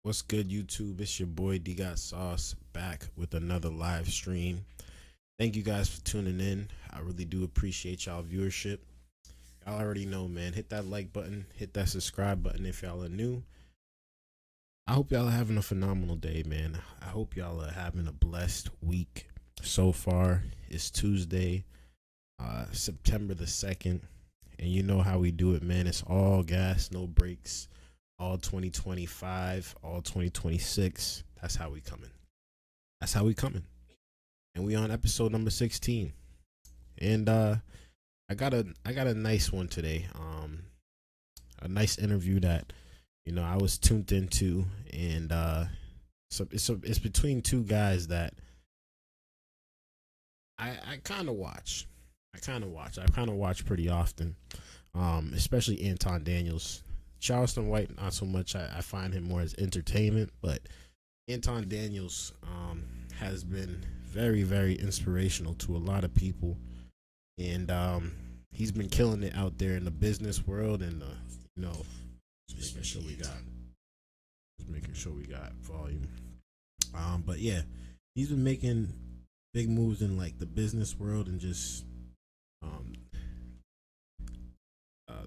What's good, YouTube? It's your boy Dgotsauce back with another live stream. Thank you guys for tuning in. I really do appreciate y'all viewership. Y'all already know, man. Hit that like button, hit that subscribe button if y'all are new. I hope y'all are having a phenomenal day, man. I hope y'all are having a blessed week so far. It's Tuesday, September the 2nd, and you know how we do it, man. It's all gas, no brakes. All 2025, all 2026. That's how we coming. That's how we coming. And we on episode number 16. And I got a nice one today. A nice interview that I was tuned into, and so it's between two guys that I kind of watch. I kind of watch pretty often. Especially Anton Daniels. Charleston White, not so much. I find him more as entertainment, but Anton Daniels has been very, very inspirational to a lot of people, and he's been killing it out there in the business world, and just making sure we got volume. But yeah, he's been making big moves in like the business world and just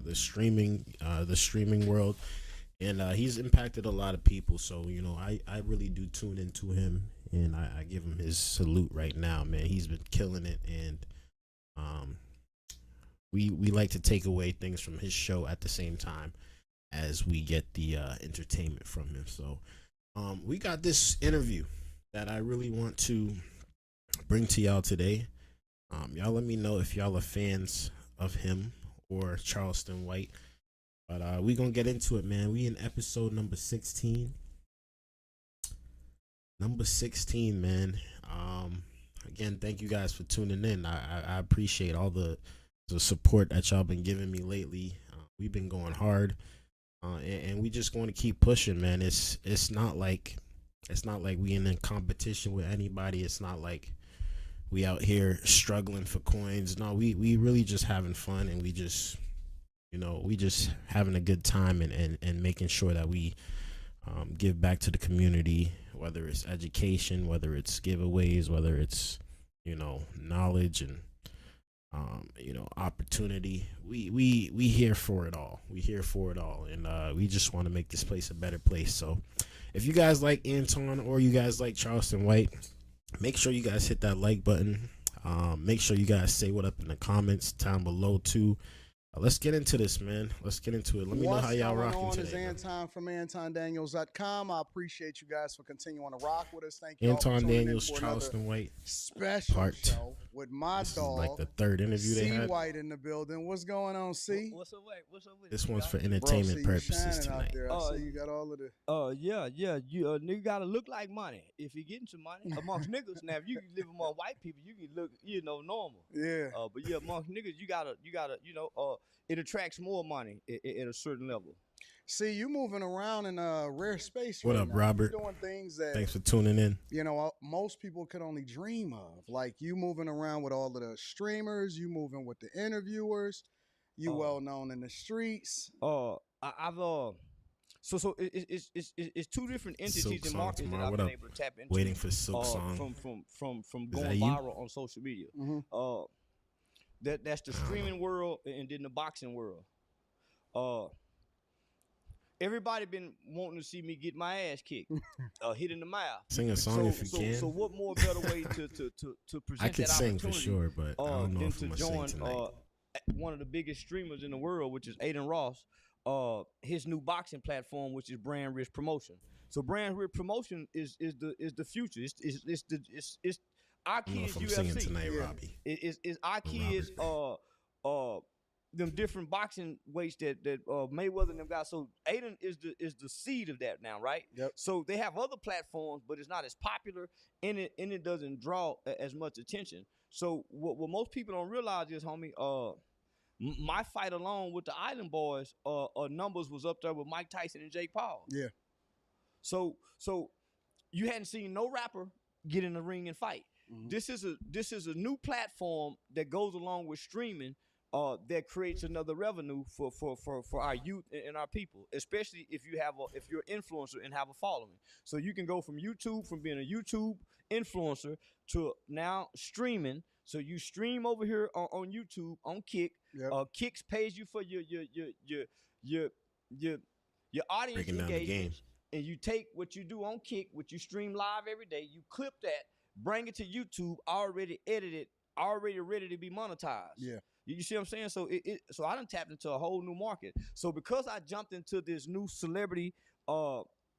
the streaming world, and he's impacted a lot of people. So I really do tune into him, and I give him his salute right now, man. He's been killing it, and we like to take away things from his show at the same time as we get the entertainment from him. So we got this interview that I really want to bring to y'all today. Y'all let me know if y'all are fans of him or Charleston White, but we gonna get into it, man. We in episode number 16. Man. Again, thank you guys for tuning in. I appreciate all the support that y'all been giving me lately. We've been going hard, and we just going to keep pushing, man. It's not like we in a competition with anybody. It's not like we out here struggling for coins. No, we really just having fun, and we just having a good time, and making sure that we give back to the community, whether it's education, whether it's giveaways, whether it's knowledge and opportunity. We here for it all. And we just want to make this place a better place. So if you guys like Anton or you guys like Charleston White, make sure you guys hit that like button. Make sure you guys say what up in the comments down below too. Let's get into this, man. Let's get into it. Let me know how y'all rocking today. What's going on? Is Anton from AntonDaniels.com. I appreciate you guys for continuing to rock with us. Thank you. Anton Daniels, Charleston White, special part show with my this dog. Is like the third interview they had. White in the building. What's going on, C? What's up with you? This one's for entertainment purposes tonight. I see you got all of the. Yeah. You nigga gotta look like money if you're getting some money amongst niggas. Now, if you live among white people, you can look normal. Yeah. But yeah, amongst niggas, you gotta it attracts more money at a certain level. See, you moving around in a rare space. What right up, now. Robert? You're doing things that thanks for tuning in. Most people could only dream of. Like you moving around with all of the streamers, you moving with the interviewers, you well known in the streets. So it's two different entities in markets that I've been able to tap into. Waiting for Silk Song from going viral on social media. Mm-hmm. That's the streaming world and then the boxing world. Everybody been wanting to see me get my ass kicked, hit in the mouth. Sing a song if you can. So what more better way to present I can that sing opportunity? For sure, but I don't know if I'm to gonna join sing tonight. one of the biggest streamers in the world, which is Aiden Ross. His new boxing platform, which is Brand Rich Promotion. So Brand Rich Promotion is the future. It's our kids UFC. Singing tonight, Robbie. It's our kids. Them different boxing weights that Mayweather and them guys. So Aiden is the seed of that now, right? Yep. So they have other platforms, but it's not as popular, and it doesn't draw as much attention. So what most people don't realize is, homie, my fight alone with the Island Boys, numbers was up there with Mike Tyson and Jake Paul. Yeah. So you hadn't seen no rapper get in the ring and fight. Mm-hmm. This is a new platform that goes along with streaming that creates another revenue for our youth and our people, especially if you're an influencer and have a following. So you can go from being a YouTube influencer to now streaming. So you stream over here on YouTube on Kick. Yep. Kicks pays you for your audience Breaking down the game. engagements, and you take what you do on Kick, what you stream live every day, you clip that, bring it to YouTube, already edited, already ready to be monetized. Yeah. You see what I'm saying? So so I done tapped into a whole new market. So because I jumped into this new celebrity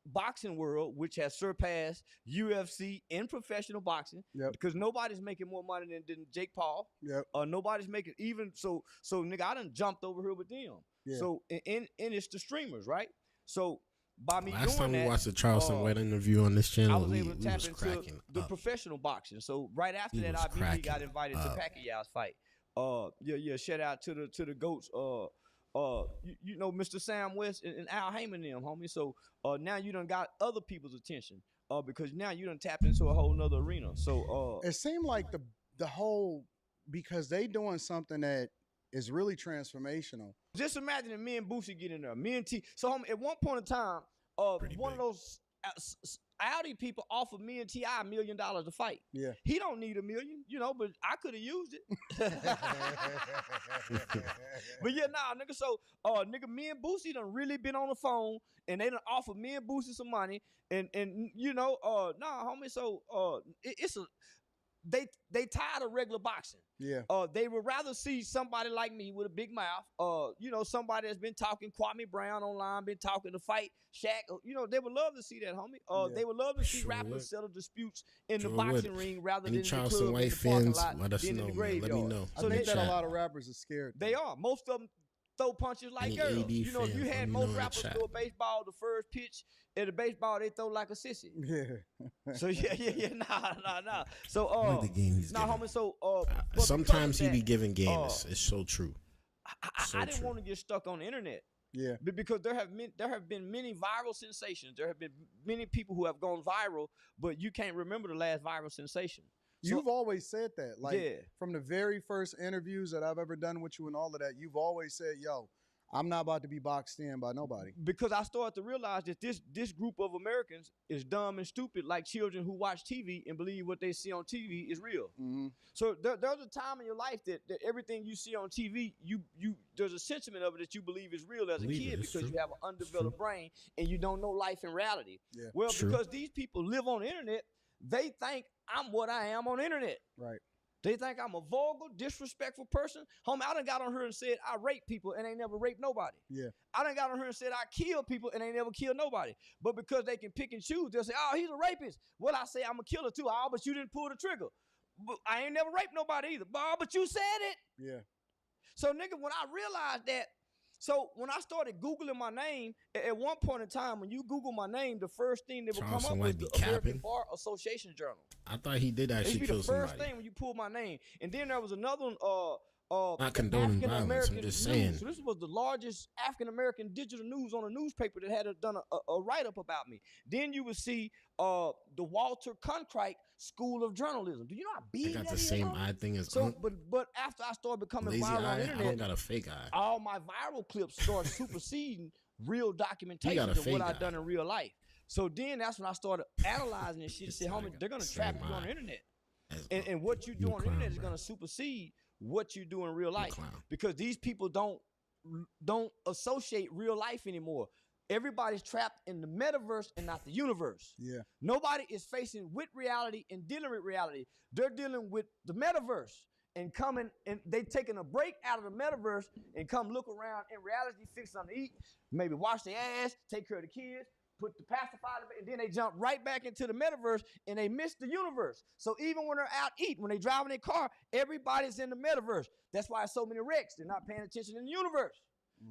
boxing world, which has surpassed UFC and professional boxing, Yep. because nobody's making more money than Jake Paul. Yep. Nobody's making even so nigga, I done jumped over here with them. Yeah. So and it's the streamers, right? So by me Last doing time we that, watched the Charleston White interview on this I channel, was we able to tap was into cracking the up. professional boxing. So right after He that, was IBB got cracking invited up. to Pacquiao's fight. Shout out to the goats. You know, Mr. Sam West and Al Heyman them, homie. So now you done got other people's attention. Because now you done tapped into a whole nother arena. So It seemed like the whole, because they doing something that is really transformational. just imagine if me and Boosie get in there. Me and T. So homie, at one point in time, Pretty one big. of those Audi people offered me and T.I. $1 million to fight. Yeah. He don't need $1 million, you know, but I could have used it. But yeah, nah, nigga. So, nigga, me and Boosie done really been on the phone, and they done offered me and Boosie some money, and you know, nah, homie. So, they tired of regular boxing. Yeah. They would rather see somebody like me with a big mouth. You know, somebody that's been talking Kwame Brown online, been talking to fight Shaq. You know, they would love to see that, homie. Yeah. They would love to see Sure rappers would. settle disputes in Sure the boxing would. ring rather Any than in the Charleston club, in White the parking fans, lot, let us than know, in the man. Let me graveyard. know. I So think they, that a chat. lot of rappers are scared. they are. Most of them throw punches like Any girls. AD You know, if you fans, let had me know most in the rappers chat. throw a baseball, the first pitch at a baseball, they throw like a sissy. Yeah. So yeah, nah. So I like the game he's nah, giving. homie. So but because Sometimes of he be that, giving game. It's so true. So I didn't true. want to get stuck on the internet. Yeah. Because there have been many viral sensations. There have been many people who have gone viral, but you can't remember the last viral sensation. So, You've always said that. Like, yeah. from the very first interviews that I've ever done with you and all of that, you've always said, yo, I'm not about to be boxed in by nobody. Because I started to realize that this group of Americans is dumb and stupid, like children who watch TV and believe what they see on TV is real. Mm-hmm. So there's a time in your life that everything you see on TV, you there's a sentiment of it that you believe is real as a Believe it, kid it's because true. you have an undeveloped brain and you don't know life in reality. Yeah. Well, True. because these people live on the internet, they think I'm what I am on the internet. Right. They think I'm a vulgar, disrespectful person. Homie, I done got on here and said I rape people and ain't never raped nobody. Yeah. I done got on here and said I kill people and ain't never killed nobody. But because they can pick and choose, they'll say, oh, he's a rapist. Well, I say I'm a killer too. Oh, but you didn't pull the trigger. But I ain't never raped nobody either. But you said it. Yeah. So, nigga, when I realized that, so when I started Googling my name, at one point in time, when you Google my name, the first thing that would come Charleston up White was be the American capping. Bar Association Journal. I thought he did It actually should be kill the first somebody. thing when you pull my name. And then there was another one, Not condoning African violence. American I'm just news. saying. So this was the largest African American digital news on a newspaper that had done a write up about me. Then you would see the Walter Cronkite School of Journalism. Do you know how I big got that the is, same homie? eye thing as So, Unc. but after I started becoming Lazy viral on the eye. I internet, don't got a fake eye. all my viral clips started superseding real documentation a of what fake I've eye. done in real life. So then that's when I started analyzing this shit and said, This guy homie, got they're gonna the trap same you on eye the internet. as And what you do You on the clown, internet is bro. gonna supersede what you do in real You life. clown. Because these people don't associate real life anymore. Everybody's trapped in the metaverse and not the universe. Yeah. Nobody is facing with reality and dealing with reality. They're dealing with the metaverse and coming and they taking a break out of the metaverse and come look around in reality, fix something to eat, maybe wash their ass, take care of the kids, put the pacifier, and then they jump right back into the metaverse and they miss the universe. So even when they're out eating, when they drive in their car, everybody's in the metaverse. That's why so many wrecks. They're not paying attention in the universe.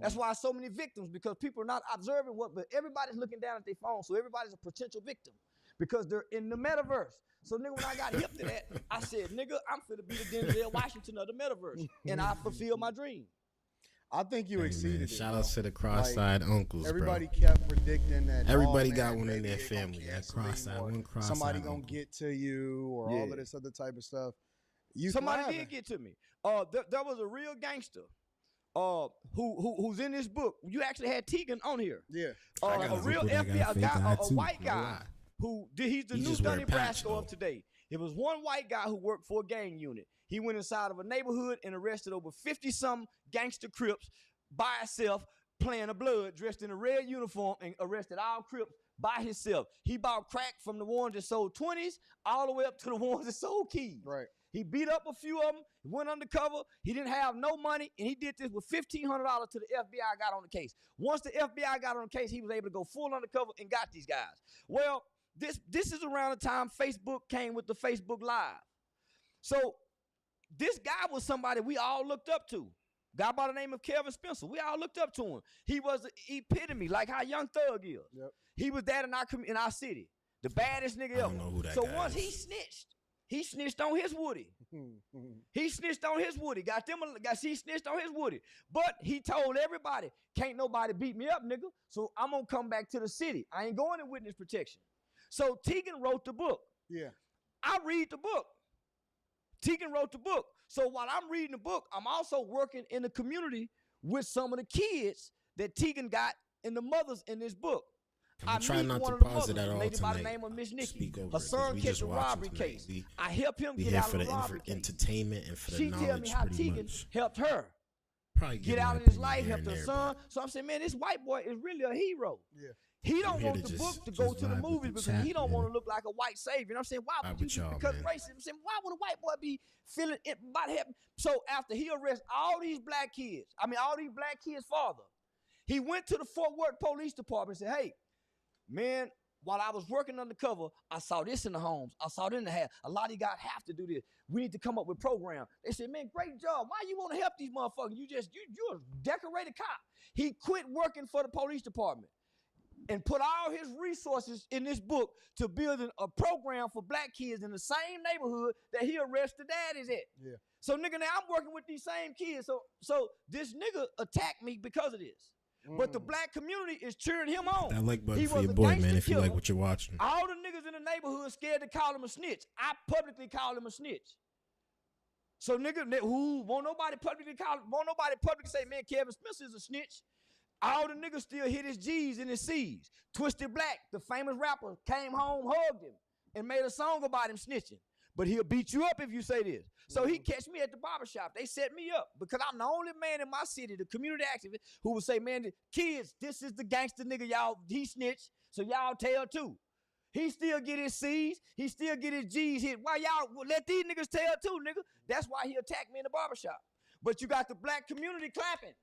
That's why so many victims, because people are not observing but everybody's looking down at their phone. So everybody's a potential victim because they're in the metaverse. So nigga, when I got hip to that, I said, nigga, I'm finna be the Denzel Washington of the metaverse. And I fulfilled my dream. I think you Hey, exceeded man, it. shout bro. out to the cross-eyed uncles, Everybody bro. kept predicting that. Everybody oh, got man, one in maybe their they gonna family. That cancel him, cross-eyed or one cross-eyed somebody gonna uncle. get to you, or all Yeah. of this other type of stuff. Somebody did get to me. There was a real gangster. Who's in this book? You actually had Tegan on here. Yeah. A real FBI guy, a white guy he's the new Donnie Brasco of today. It was one white guy who worked for a gang unit. He went inside of a neighborhood and arrested over 50-some gangster Crips by himself, playing a blood, dressed in a red uniform, and arrested all Crips by himself. He bought crack from the ones that sold 20s all the way up to the ones that sold keys. Right. He beat up a few of them, went undercover. He didn't have no money, and he did this with $1,500 till the FBI got on the case. Once the FBI got on the case, he was able to go full undercover and got these guys. Well, this is around the time Facebook came with the Facebook Live. So this guy was somebody we all looked up to. Guy by the name of Kevin Spencer. We all looked up to him. He was the epitome, like how Young Thug is. Yep. He was that in our city. The baddest nigga ever. I don't know who that so guy once is. he snitched on his Woody. He snitched on his Woody. He snitched on his Woody. But he told everybody, can't nobody beat me up, nigga. So I'm going to come back to the city. I ain't going in witness protection. So Tegan wrote the book. Yeah. I read the book. Tegan wrote the book. So while I'm reading the book, I'm also working in the community with some of the kids that Tegan got and the mothers in this book. I'm trying not to one of the pause it mothers, at all lady by the tonight. name of Miss Nikki. Speak over Her it, 'cause son we catch just a watching robbery tonight. case. I help him We get here out for of the the robbery case. entertainment and for the She tell me knowledge, how pretty Tegan much. helped her Probably get give out my of his opinion life, here helped and her there, son. but So I'm saying, man, this white boy is really a hero. Yeah. He don't I'm want here the to book just- to go just to the vibe with movies the because chat, he don't man. want to look like a white savior. You know what I'm saying? Why Vibe would you with y'all, because man. racism? I'm saying, why would a white boy be feeling it about him? So after he arrests all these black kids, all these black kids' father, he went to the Fort Worth Police Department and said, hey, man, while I was working undercover, I saw this in the homes. I saw it in the house. A lot of you guys have to do this. We need to come up with programs. They said, man, great job. Why you want to help these motherfuckers? You're a decorated cop. He quit working for the police department and put all his resources in this book to build a program for black kids in the same neighborhood that he arrested daddies at. Yeah. So, nigga, now I'm working with these same kids. So this nigga attacked me because of this. But the black community is cheering him on. That like button He for was your a boy, gangster man, if you like killer. what you're watching. All the niggas in the neighborhood scared to call him a snitch. I publicly called him a snitch. So nigga, won't nobody publicly say, man, Kevin Spencer is a snitch. All the niggas still hit his G's and his C's. Twisted Black, the famous rapper, came home, hugged him, and made a song about him snitching. But he'll beat you up if you say this. So he catch me at the barbershop. They set me up because I'm the only man in my city, the community activist, who would say, man, kids, this is the gangster nigga, y'all, he snitched, so y'all tell too. He still get his C's, he still get his G's hit. Why y'all let these niggas tell too, nigga? That's why he attacked me in the barbershop. But you got the black community clapping.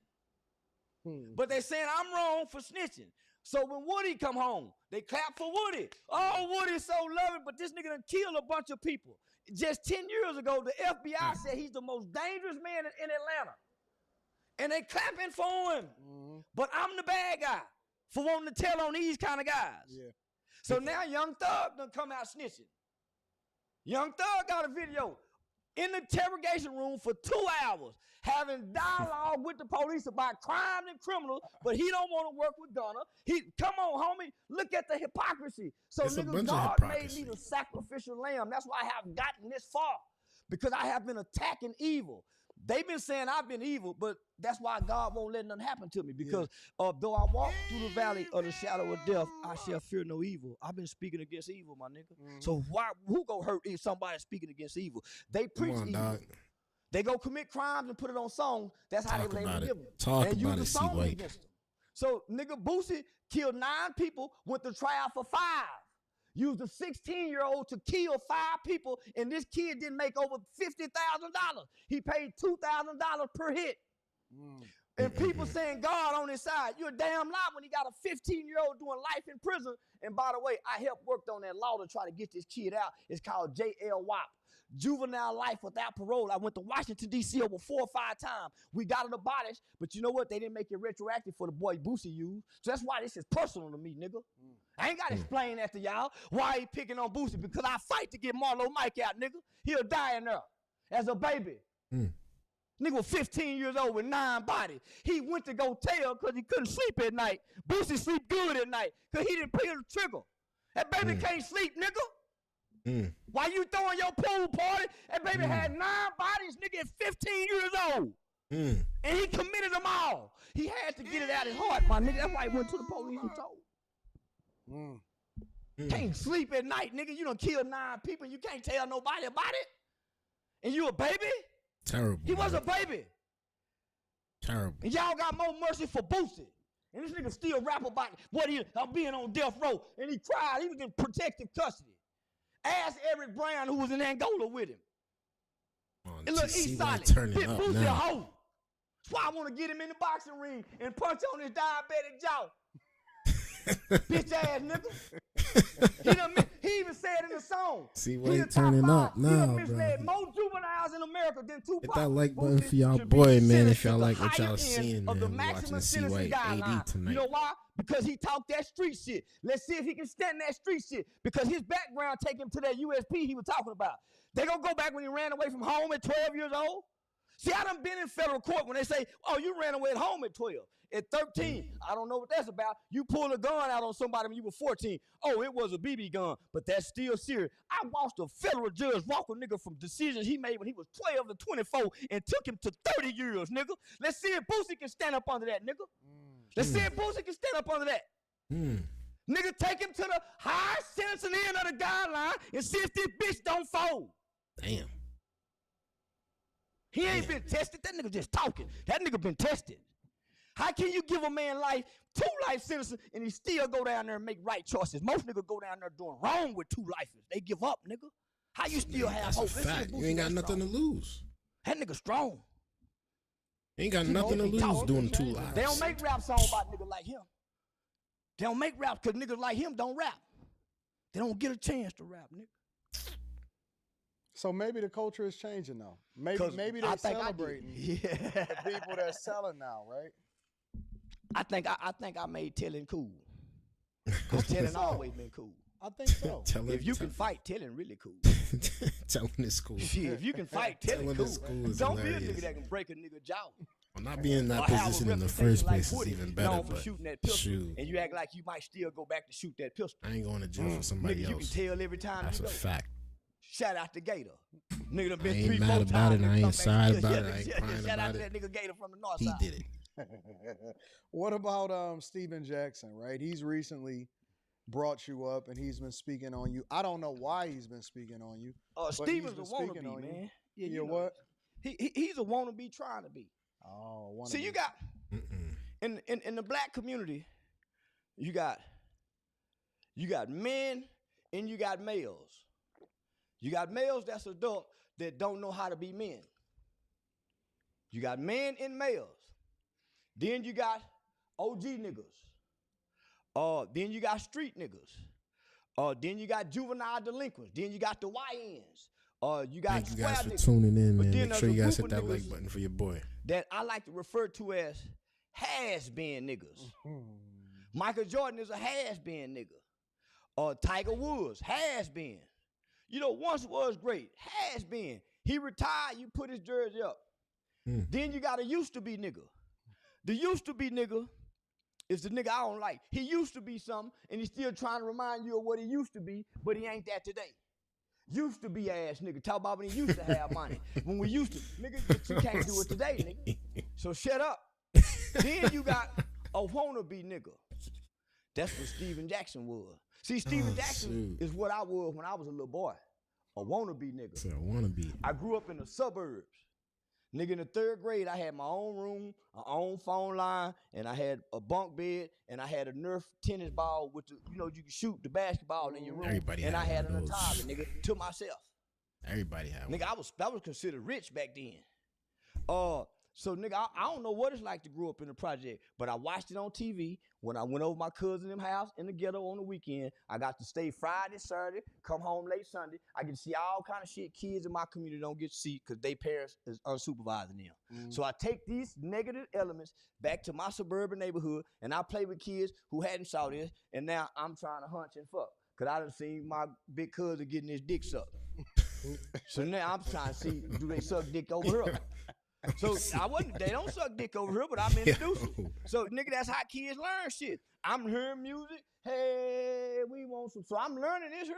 But they saying I'm wrong for snitching. So when Woody come home, they clap for Woody. Oh, Woody's so loving, but this nigga done killed a bunch of people. Just 10 years ago, the FBI said he's the most dangerous man in Atlanta. And they clapping for him. But I'm the bad guy for wanting to tell on these kind of guys. Yeah. So now Young Thug done come out snitching. Young Thug got a video in the interrogation room for 2 hours having dialogue with the police about crime and criminals, but he don't want to work with Gunna. Come on, homie, look at the hypocrisy. So It's a nigga, bunch of God made hypocrisy. me the sacrificial lamb. That's why I have gotten this far, because I have been attacking evil. They've been saying I've been evil, but that's why God won't let nothing happen to me, because though I walk through the valley of the shadow of death, I shall fear no evil. I've been speaking against evil, my nigga. So who gonna hurt if somebody speaking against evil? They preach Come on, evil. dog. They go commit crimes and put it on songs. That's how Talk they about label it. them. Talk and about use it, the songs C-White. against them. So nigga Boosie killed 9 people, went to trial for 5. Used a 16-year-old to kill 5 people, and this kid didn't make over $50,000. He paid $2,000 per hit. And people saying God on his side. You're a damn lie when he got a 15-year-old doing life in prison. And by the way, I helped worked on that law to try to get this kid out. It's called JL-WAP. Juvenile life without parole. I went to Washington, D.C. over 4 or 5 times. We got it abolished, but you know what? They didn't make it retroactive for the boy Boosie used. So that's why this is personal to me, nigga. I ain't got to explain that to y'all. Why he picking on Boosie? Because I fight to get Marlo Mike out, nigga. He'll die in there as a baby. Nigga was 15 years old with 9 bodies. He went to go tell because he couldn't sleep at night. Boosie sleep good at night because he didn't pull the trigger. That baby can't sleep, nigga. Why you throwing your pool party? That baby had 9 bodies, nigga, at 15 years old. And he committed them all. He had to get it out his heart, my nigga. That's why he went to the police and told. Can't sleep at night, nigga. You done killed 9 people and you can't tell nobody about it? And you a baby? Terrible. He was a baby. Terrible. And y'all got more mercy for Boosie. And this nigga still rap about what he being on death row. And he cried. He was in protective custody. Ask Eric Brown, who was in Angola with him. And look, he's solid. Big Boosie a hoe. That's why I want to get him in the boxing ring and punch on his diabetic jaw. Bitch ass nigga. He even said in the song. See why he turning up now, bro. He misled more juveniles in America than Tupac. Hit that like button for y'all boy, man, if y'all like what y'all seeing, man. We're watching CY AD tonight. You know why? Because he talked that street shit. Let's see if he can stand that street shit. Because his background take him to that USP he was talking about. They gonna go back when he ran away from home at 12 years old? See, I done been in federal court when they say, oh, you ran away at home at 12. At 13, I don't know what that's about. You pulled a gun out on somebody when you were 14. Oh, it was a BB gun, but that's still serious. I watched a federal judge walk a nigga from decisions he made when he was 12 to 24 and took him to 30 years, nigga. Let's see if Boosie can stand up under that, nigga. Let's see if Boosie can stand up under that. Nigga, take him to the high sentencing end of the guideline and see if this bitch don't fold. Damn. He ain't been tested. That nigga just talking. That nigga been tested. How can you give a man life, 2 life sentences, and he still go down there and make right choices? Most niggas go down there doing wrong with 2 lifers. They give up, nigga. How you still have hope? That's a fact. You ain't got nothing to lose. That nigga strong. Ain't got nothing to lose doing 2 lives. They don't make rap songs about niggas like him. They don't make rap because niggas like him don't rap. They don't get a chance to rap, nigga. So maybe the culture is changing now. Maybe they're celebrating the people that's selling now, right? I think I made telling cool. Because telling always been cool. I think so. If you can fight, telling really cool. Telling is cool. Shit, if you can fight, telling cool. Don't be a nigga that can break a nigga jaw. Well, not being in that position in the first place is even better. For shooting that pistol, and you act like you might still go back to shoot that pistol. I ain't going to jail for somebody nigga, else. You can tell every time. That's you a go. fact. Shout out to Gator. Nigga done been I ain't 3-4 mad about it. I ain't sad about it. I ain't Shout crying out about to it. that nigga Gator from the north He side. did it. What about Steven Jackson, right? He's recently brought you up and he's been speaking on you. I don't know why he's been speaking on you. Steven's a wannabe, man. Yeah, you know what? He's a wannabe trying to be. Oh, wannabe. See, you got in the black community, you got men and you got males. You got males that's adult that don't know how to be men. You got men and males. Then you got OG niggas. Then you got street niggas. Then you got juvenile delinquents. Then you got the YNs. You got Thank you guys for niggas. tuning in, man. Then Make sure you guys hit there's a that group of like button for your boy. That I like to refer to as has-been niggas. Michael Jordan is a has-been nigga. Tiger Woods, has-been. You know, once was great, has-been. He retired, you put his jersey up. Then you got a used-to-be nigga. The used-to-be nigga is the nigga I don't like. He used to be something, and he's still trying to remind you of what he used to be, but he ain't that today. Used to be ass nigga. Talk about when he used to have money. When we used to. Nigga, you can't do it today, nigga. So shut up. Then you got a wannabe nigga. That's what Steven Jackson was. See, Steven Jackson is what I was when I was a little boy. A wannabe nigga. So I wannabe. I grew up in the suburbs. Nigga, in the 3rd grade, I had my own room, my own phone line, and I had a bunk bed, and I had a Nerf tennis ball with the, you know, you can shoot the basketball in your room. Everybody and I had an those. Atari, nigga, to myself. Everybody had one. Nigga, I was considered rich back then. So nigga, I don't know what it's like to grow up in the project, but I watched it on TV when I went over my cousin them house in the ghetto on the weekend. I got to stay Friday, Saturday, come home late Sunday. I get to see all kind of shit kids in my community don't get to see because they parents is unsupervising them. So I take these negative elements back to my suburban neighborhood and I play with kids who hadn't saw this, and now I'm trying to hunch and fuck because I done seen my big cousin getting his dick sucked. So now I'm trying to see, do they suck dick over here? So they don't suck dick over here, but I'm introducing. So nigga, that's how kids learn shit. I'm hearing music. Hey, we want some. So I'm learning this here.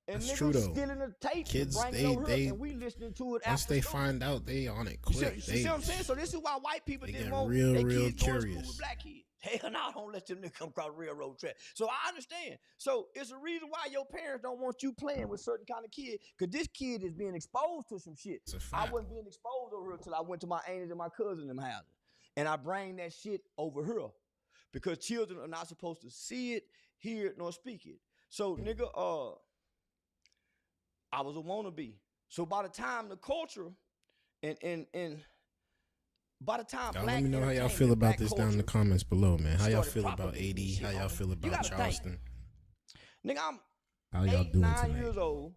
And That's niggas true, though. stealing the tapes Kids, and bringing over here, and we listening to it once after they school. find out, they on it You quick. see what I'm saying? So this is why white people they didn't get want real, their real kids going to school curious. with black kids. Hell no, don't let them niggas come across railroad track. So I understand. So it's a reason why your parents don't want you playing with certain kind of kid, because this kid is being exposed to some shit. I wasn't being exposed over here until I went to my aunties and my cousins in them houses. And I bring that shit over here. Because children are not supposed to see it, hear it, nor speak it. So nigga, I was a wannabe. So by the time the culture and by the time y'all black let me know how y'all feel about this down in the comments below, man. How y'all feel about AD? How y'all feel about Charleston? Nigga, I'm how y'all doing 9 tonight? years old.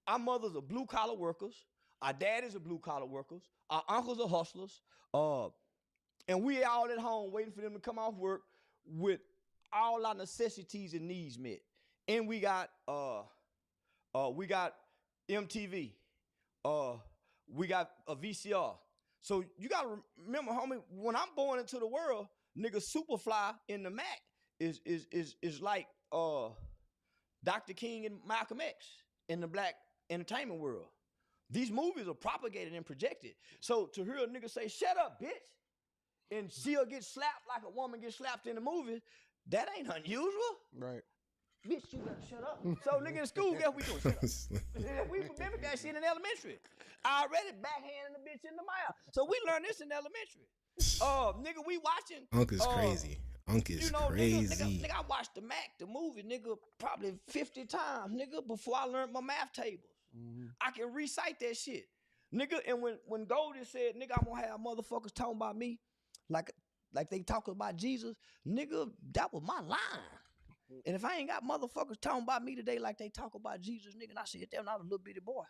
Our mothers are blue collar workers. Our daddies are blue collar workers. Our uncles are hustlers. And we all at home waiting for them to come off work with all our necessities and needs met. And we got MTV. We got a VCR. So you gotta remember, homie, when I'm born into the world, nigga, Superfly in the Mac is like Dr. King and Malcolm X in the black entertainment world. These movies are propagated and projected. So to hear a nigga say, "Shut up, bitch," and she'll get slapped like a woman gets slapped in the movie, that ain't unusual. Right. Bitch, you better shut up. So nigga in school, guess what we doing? Shut up. We remember that shit in elementary. I already backhanding the bitch in the mouth. So we learned this in elementary. Nigga, we watching. Unc is crazy. Unc is crazy. Nigga, I watched the Mac, the movie, nigga, probably 50 times, nigga, before I learned my math tables. Mm-hmm. I can recite that shit. Nigga, and when Goldie said, nigga, I'm gonna have motherfuckers talking about me like they talking about Jesus, nigga, that was my line. And if I ain't got motherfuckers talking about me today like they talk about Jesus, nigga, and I said, damn, I'm a little bitty boy.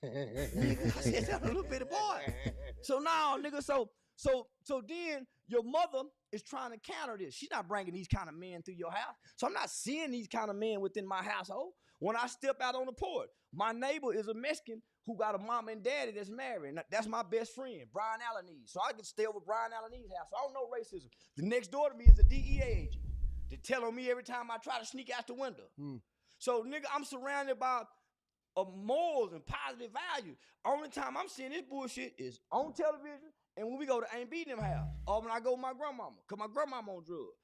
Nigga, I said, damn, I'm a little bitty boy. So now, nigga, so then your mother is trying to counter this. She's not bringing these kind of men through your house. So I'm not seeing these kind of men within my household. When I step out on the porch, my neighbor is a Mexican who got a mom and daddy that's married. And that's my best friend, Brian Allenese. So I can stay over Brian Allenese's house. So I don't know racism. The next door to me is a DEA agent. They tell on me every time I try to sneak out the window. So, nigga, I'm surrounded by morals and positive values. Only time I'm seeing this bullshit is on television and when we go to Aunt B them house. Or when I go with my grandmama, because my grandmama on drugs.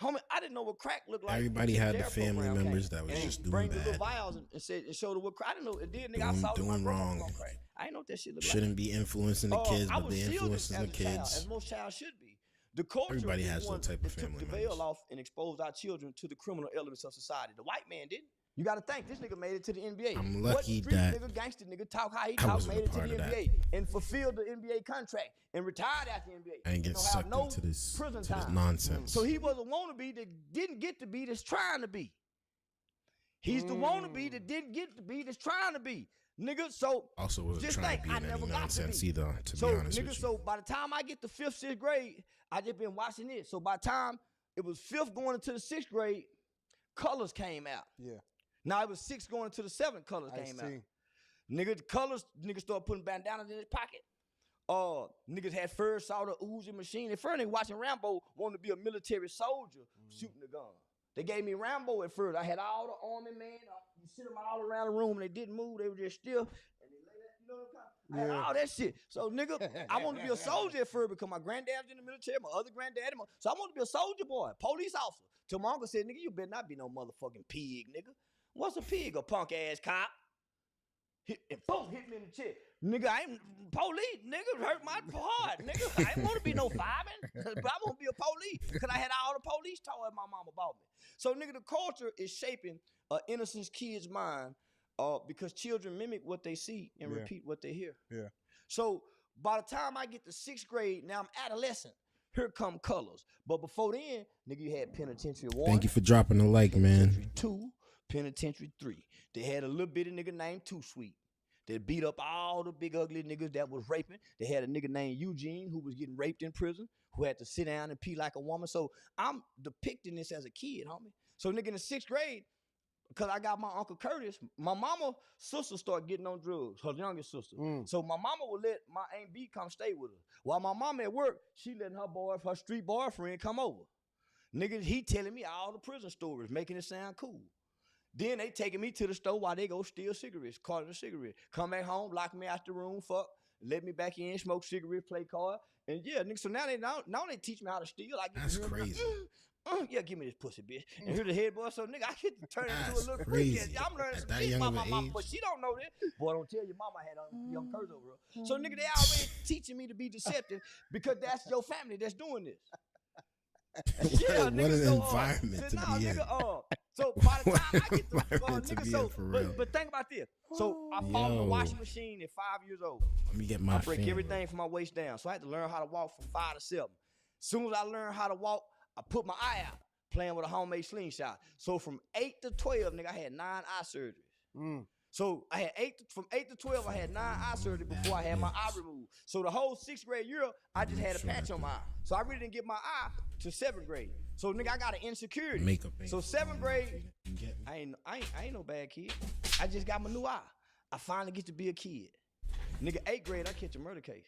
Homie, I didn't know what crack looked like. Everybody had the family members that was just doing bring bad. the little vials and showed her what crack. I didn't know it did, nigga. I saw doing wrong. Crack. I didn't know what that shit looked Shouldn't be influencing the kids, but they influencing the kids. As most child should be. The culture Everybody has some type of family took the members. veil off and exposed our children to the criminal elements of society. The white man didn't. You got to think this nigga made it to the NBA. I'm lucky what street that nigga, gangster nigga, talk how he talk, made it to the NBA and fulfilled the NBA contract and retired after the NBA. And get sucked into this nonsense. So he was a wannabe that didn't get to be that's trying to be. He's the wannabe that didn't get to be that's trying to be. Nigga, so also wasn't just trying like to be in any nonsense either, to be honest with you. So by the time I get to 5th, 6th grade, I just been watching this. So by the time it was 5th going into the 6th grade, Colors came out. Yeah. Now it was 6th going into the 7th, Colors came out. Nigga, the Colors, niggas started putting bandanas in his pocket. Niggas had first saw the Uzi machine. At first, nigga watching Rambo wanted to be a military soldier shooting the gun. They gave me Rambo at first. I had all the army men. You sit them all around the room and they didn't move. They were just still. And they lay that, you know what I'm saying? I had all that shit. So, nigga, I wanted to be a soldier at first because my granddad was in the military, my other granddad. So I wanted to be a soldier boy, police officer. Till my uncle said, nigga, you better not be no motherfucking pig, nigga. What's a pig? A punk ass cop. And boom, hit me in the chest. Nigga, I ain't police. Nigga, hurt my heart. Nigga, I ain't want to be no fireman, but I want to be a police because I had all the police toys my mama bought me. So, nigga, the culture is shaping an innocent kid's mind because children mimic what they see and repeat what they hear. Yeah. So, by the time I get to 6th grade, now I'm adolescent. Here come Colors. But before then, nigga, you had Penitentiary 1. Thank you for dropping the like, man. 2, Penitentiary 3. They had a little bitty nigga named Too Sweet. They beat up all the big ugly niggas that was raping. They had a nigga named Eugene who was getting raped in prison, who had to sit down and pee like a woman. So I'm depicting this as a kid, homie. So nigga in the 6th grade, because I got my Uncle Curtis, my mama's sister started getting on drugs, her youngest sister. So my mama would let my Aunt B come stay with her. While my mama at work, she letting her street boyfriend come over. Nigga, he telling me all the prison stories, making it sound cool. Then they taking me to the store while they go steal cigarettes, carton of cigarettes. Come back home, lock me out the room, fuck, let me back in, smoke cigarettes, play card. And yeah, nigga, so now they teach me how to steal. I get That's to hear them, crazy. yeah, give me this pussy, bitch. And hear the head boy. So nigga, I get to turn into a That's little crazy. freak. I'm learning At some that shit young by of my an mama, age? but she don't know this. Boy, don't tell your mama I had a young curse over her. So nigga, they already teaching me to be deceptive because that's your family that's doing this. Yeah, What nigga, an so, environment to be in. So by the What time I get environment to nigga, be so in for real. but think about this. So I bought the Yo. washing machine at 5 years old. Let me get my I break fan. everything from my waist down. So I had to learn how to walk from 5 to 7. Soon as I learned how to walk, I put my eye out playing with a homemade slingshot. So from 8 to 12, nigga, I had 9 eye surgeries. So I had from 8 to 12, I had 9 eye surgeries before I had my eye removed. So the whole 6th grade year, I just had a patch on my eye. So I really didn't get my eye to 7th grade. So nigga, I got an insecurity. Makeup. So 7th grade, You get me? I ain't no bad kid. I just got my new eye. I finally get to be a kid. Nigga, 8th grade, I catch a murder case.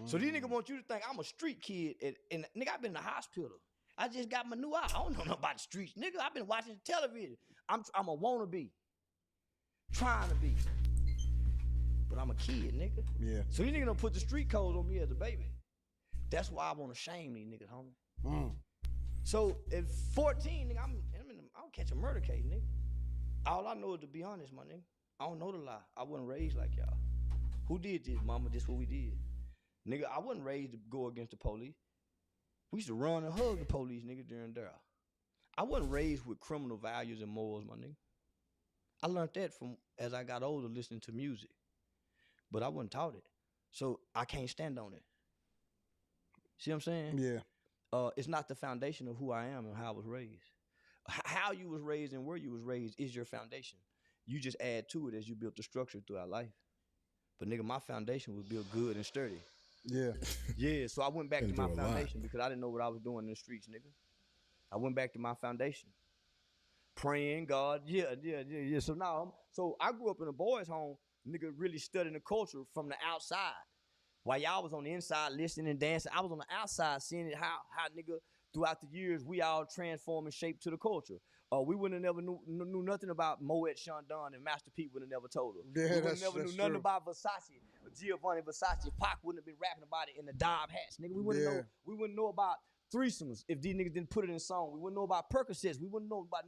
So these niggas want you to think I'm a street kid. And nigga, I've been in the hospital. I just got my new eye. I don't know nothing about the streets. Nigga, I've been watching television. I'm a wannabe. Trying to be. But I'm a kid, nigga. Yeah. So these niggas don't put the street codes on me as a baby. That's why I want to shame these niggas, homie. So at 14, nigga, I'll catch a murder case, nigga. All I know is to be honest, my nigga. I don't know the lie. I wasn't raised like y'all. Who did this, mama? This what we did. Nigga, I wasn't raised to go against the police. We used to run and hug the police, nigga, during there. I wasn't raised with criminal values and morals, my nigga. I learned that from as I got older listening to music. But I wasn't taught it. So I can't stand on it. See what I'm saying? Yeah. It's not the foundation of who I am and how I was raised. How you was raised and where you was raised is your foundation. You just add to it as you build the structure throughout life. But nigga, my foundation was built good and sturdy. Yeah. Yeah, so I went back to Been my through a lot. foundation because I didn't know what I was doing in the streets, nigga. I went back to my foundation. Praying, God, yeah. So now, so I grew up in a boys' home, nigga, really studying the culture from the outside. While y'all was on the inside listening and dancing, I was on the outside seeing it how nigga, throughout the years, we all transform and shape to the culture. We wouldn't have never knew nothing about Moet Chandon and Master P would have never told us. Yeah, We would that's have never knew true. nothing about Versace, Giovanni Versace. Pac wouldn't have been rapping about it in the Dob hats, nigga. We wouldn't know about threesomes if these niggas didn't put it in song. We wouldn't know about Percocets. We wouldn't know about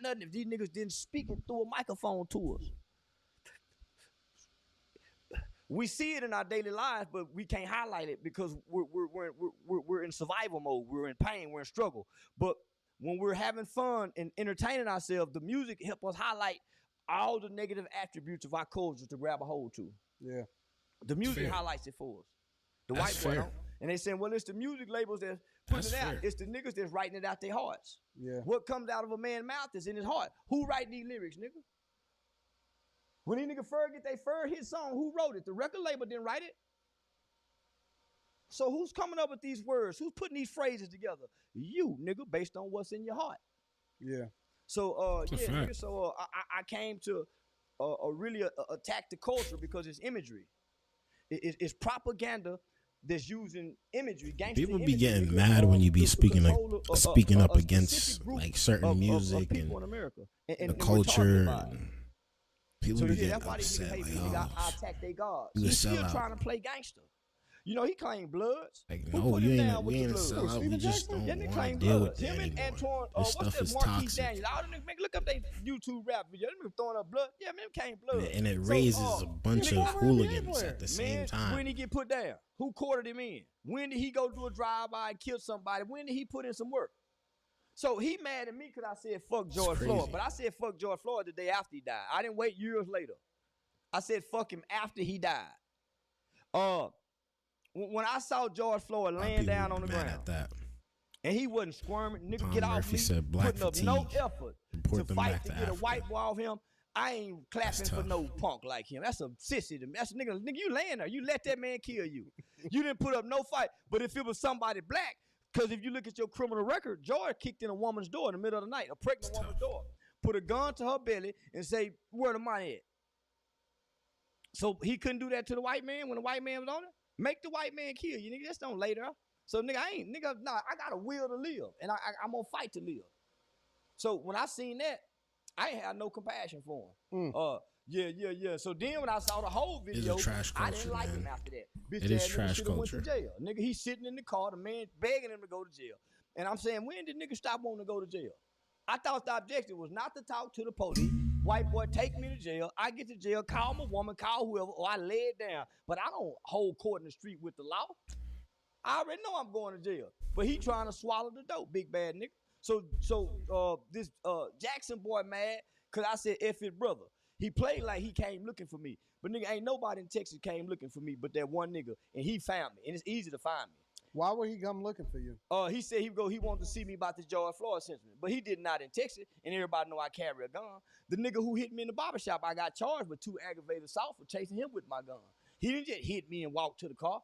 nothing if these niggas didn't speak it through a microphone to us. We see it in our daily lives, but we can't highlight it because we're in survival mode. We're in pain. We're in struggle. But when we're having fun and entertaining ourselves, the music helps us highlight all the negative attributes of our culture to grab a hold to. Yeah. The music fair. highlights it for us. The That's white boy fair. don't. And they saying, well, it's the music labels that's putting That's it out. fair. It's the niggas that's writing it out their hearts. Yeah. What comes out of a man's mouth is in his heart. Who write these lyrics, nigga? When these niggas get they hit song, who wrote it? The record label didn't write it. So who's coming up with these words? Who's putting these phrases together? You, nigga, based on what's in your heart. Yeah. So, That's a nigga, fact. so I came to really attack the culture because it's imagery. It's propaganda that's using imagery, gangster People be imagery, getting nigga, mad when you be to speaking control speaking up a against specific group like certain of music people and in America. the And we're culture. talking about it. People So be yeah, getting that's why these upset. niggas hate Like, me. Nigga, I oh, attack their gods. you a He's still sellout. trying to play gangster. You know, he claimed Bloods. like Who no, put you him ain't down with we the ain't a Bloods? sellout. We Stephen just Jackson? That don't nigga want to claimed deal with Bloods. that Him and anymore. Anton, This what's stuff that is Marquis toxic, Daniels? All them niggas, man, look up they YouTube rap video. Them niggas throwing up blood. Yeah, man, them came blood. and it So, raises a bunch he's of a former NBA hooligans player. at the same Man, time. when he get put down? Who quartered him in? When did he go do a drive-by and kill somebody? When did he put in some work? So he mad at me because I said fuck George crazy. Floyd. But I said fuck George Floyd the day after he died. I didn't wait years later. I said fuck him after he died. When I saw George Floyd laying People down on the mad ground at that. and he wasn't squirming, nigga, Tom get off Murphy me, said black putting up no fatigue. effort Report to them fight back to to get a Africa. white boy off him, I ain't clapping for tough. no punk like him. That's a sissy to me. That's a nigga, you laying there. You let that man kill you. You didn't put up no fight. But if it was somebody black, because if you look at your criminal record, George kicked in a woman's door in the middle of the night, a pregnant woman's door, put a gun to her belly and say, where the money at? So he couldn't do that to the white man when the white man was on it? Make the white man kill you, nigga. That's don't lay there. So nigga, I got a will to live, and I'm gonna fight to live. So when I seen that, I ain't had no compassion for him. Yeah. So then when I saw the whole video, trash I culture, didn't like him man. after that. Bitch It is ass nigga trash shoulda went to culture. jail. Nigga, he's sitting in the car, the man begging him to go to jail. And I'm saying, when did nigga stop wanting to go to jail? I thought the objective was not to talk to the police. White boy, take me to jail. I get to jail, call my woman, call whoever, or I lay it down. But I don't hold court in the street with the law. I already know I'm going to jail. But he trying to swallow the dope, big bad nigga. So this Jackson boy mad, cause I said F his brother. He played like he came looking for me. But nigga, ain't nobody in Texas came looking for me but that one nigga. And he found me. And it's easy to find me. Why would he come looking for you? He said he wanted to see me about the George Floyd sentiment. But he did not in Texas, and everybody know I carry a gun. The nigga who hit me in the barbershop, I got charged with 2 aggravated assault for chasing him with my gun. He didn't just hit me and walk to the car.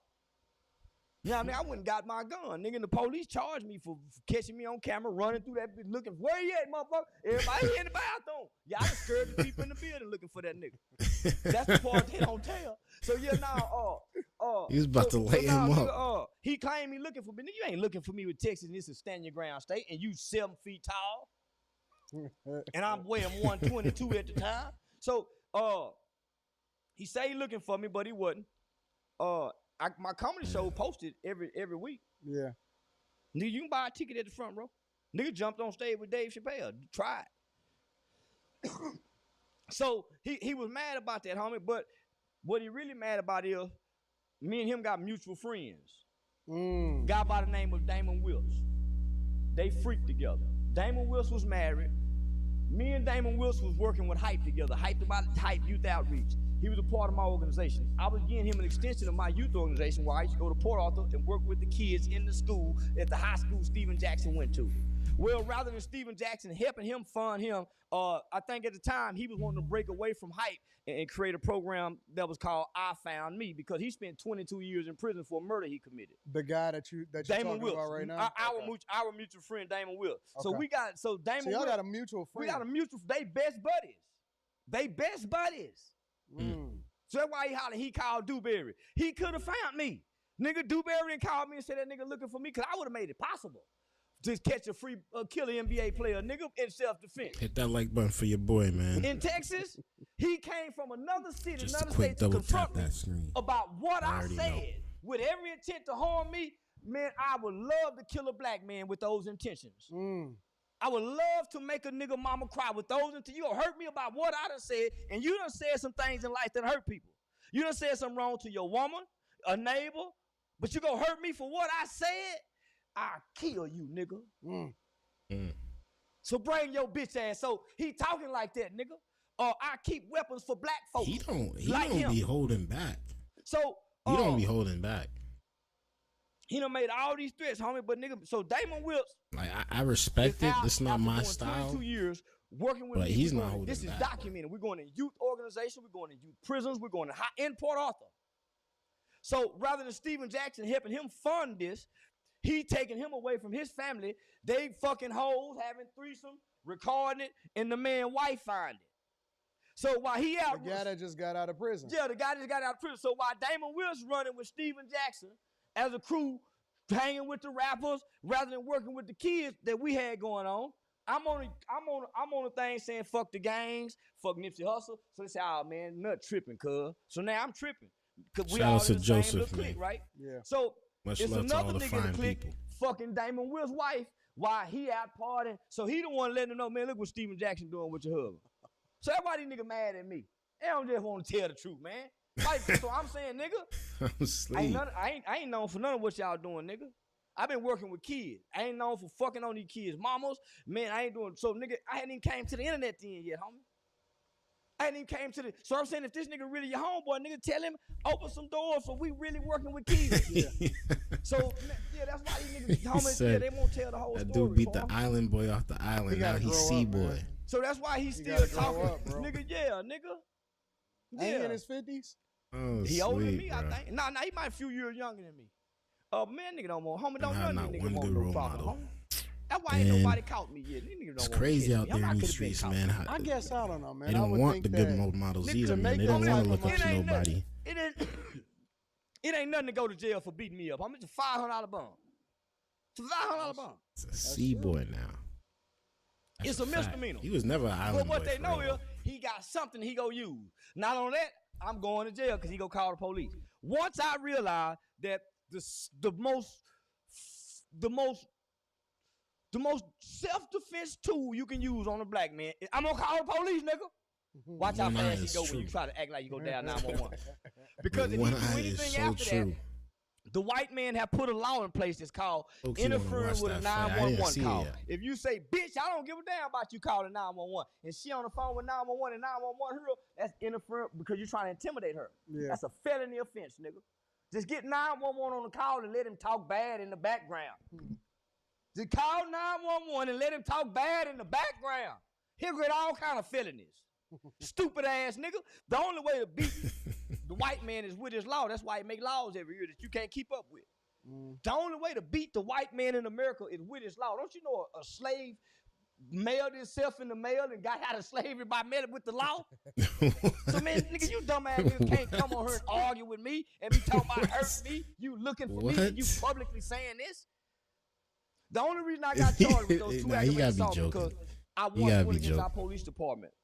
You know what I mean? I went and got my gun. Nigga, and the police charged me for catching me on camera, running through that bitch, looking, where you at, motherfucker? Everybody in the bathroom. Yeah, I just scared the people in the building looking for that nigga. That's the part they don't tell. So yeah, now, he was about to lay him nigga, up. He claimed me looking for me. Nigga, you ain't looking for me with Texas, and this is stand your ground state, and you 7 feet tall. And I'm weighing 122 at the time. So, he say he looking for me, but he wasn't. My comedy show posted every week. Yeah. Nigga, you can buy a ticket at the front row. Nigga jumped on stage with Dave Chappelle. Try it. So he was mad about that, homie. But what he really mad about is me and him got mutual friends. Guy by the name of Damon Wills. They freaked together. Damon Wills was married. Me and Damon Wills was working with Hype together. Hype Youth Outreach. He was a part of my organization. I was giving him an extension of my youth organization where I used to go to Port Arthur and work with the kids in the school at the high school Stephen Jackson went to. Well, rather than Stephen Jackson helping him fund him, I think at the time he was wanting to break away from Hype and create a program that was called I Found Me, because he spent 22 years in prison for a murder he committed. The guy that you're Damon talking about right now? Our mutual friend, Damon Wills. Okay. So Damon so y'all Wills, got a mutual friend. We got a mutual, they best buddies. So that's why he called Dewberry. He could have found me. Nigga, Dewberry didn't call me and said that nigga looking for me, because I would have made it possible. Just catch a free killer NBA player, nigga, in self-defense. Hit that like button for your boy, man. In Texas, he came from another city, Just another a quick state to double confront tap me that screen. about what I already said. know. With every intent to harm me, man, I would love to kill a black man with those intentions. I would love to make a nigga mama cry with those intentions. You gonna hurt me about what I done said, and you done said some things in life that hurt people. You done said something wrong to your woman, a neighbor, but you gonna hurt me for what I said? I'll kill you, nigga. So bring your bitch ass. So he talking like that, nigga. I keep weapons for black folks. He don't him. be holding back. So He don't be holding back. He done made all these threats, homie. But nigga, so Damon Wills, Like I respect it. This is not my doing style. 22 years working with But me. he's not holding This is back, documented. We're going to youth organization. We're going to youth prisons. We're going to in Port Arthur. So rather than Stephen Jackson helping him fund this, he taking him away from his family. They fucking hoes, having threesome, recording it, and the man wife find it. So while he out, the guy that just got out of prison. Yeah, the guy that just got out of prison. So while Damon Wills running with Stephen Jackson as a crew, hanging with the rappers rather than working with the kids that we had going on, I'm on a thing saying fuck the gangs, fuck Nipsey Hussle. So they say, oh man, nut tripping, cuz. So now I'm tripping. Cause we Shout all out to in the Joseph, same little clique, man. right? Yeah. So Much it's love to all another the nigga in fine the clique, people. fucking Damon Will's wife, while he out partying. So he the one letting them know, man, look what Stephen Jackson doing with your husband. So everybody nigga mad at me. They don't just want to tell the truth, man. Like, so I'm saying, nigga, I'm asleep. I ain't known for none of what y'all doing, nigga. I've been working with kids. I ain't known for fucking on these kids' mamas. Man, I ain't doing, so nigga, I hadn't even came to the internet then yet, homie. I hadn't even came to the, so I'm saying if this nigga really your homeboy, nigga, tell him, open some doors for we really working with kids. Yeah. So, yeah, that's why these niggas, homie, said, they won't tell the whole that story. dude beat the island boy off the island. Now he's C-boy. So that's why he's still talking. Up, nigga, yeah, nigga. Yeah. Ain't he in his 50s? Oh, he older than me, bro. I think. Nah, he might a few years younger than me. Man, nigga don't want, homie, don't have none of not these one niggas want good no role father, model. homie. That's why ain't Man, nobody caught me yet. These niggas don't It's want crazy out me. there I in these could've been streets, caught. man. I guess I don't know, man. They don't want the good role models either, man. They don't want to look up to nobody. It ain't nothing to go to jail for beating me up. I'm just a $500 bond. It's a $500 bond. It's a C-boy now. It's a misdemeanor. He was never an island But what boy they for know real. is he got something he go use. Not on that, I'm going to jail because he go call the police. Once I realized that the most self-defense tool you can use on a black man, I'm gonna call the police, nigga. Watch how fast he go when you try to act like you go down 911. Because if you do anything after that, the white man have put a law in place that's called interfering with a 911 call. If you say, bitch, I don't give a damn about you calling 911, and she on the phone with 911 and 911 her, that's interfering because you're trying to intimidate her. Yeah. That's a felony offense, nigga. Just get 911 on the call and let him talk bad in the background. Just call 911 and let him talk bad in the background. He'll get all kind of felonies. Stupid ass nigga. The only way to beat the white man is with his law. That's why he make laws every year that you can't keep up with. The only way to beat the white man in America is with his law. Don't you know a slave mailed himself in the mail and got out of slavery by mailing with the law? So man, nigga, you dumb ass nigga can't come on here and argue with me and be talking about hurting me. You looking for me and you publicly saying this. The only reason I got charged with those two aggravated assaults because I went against our police department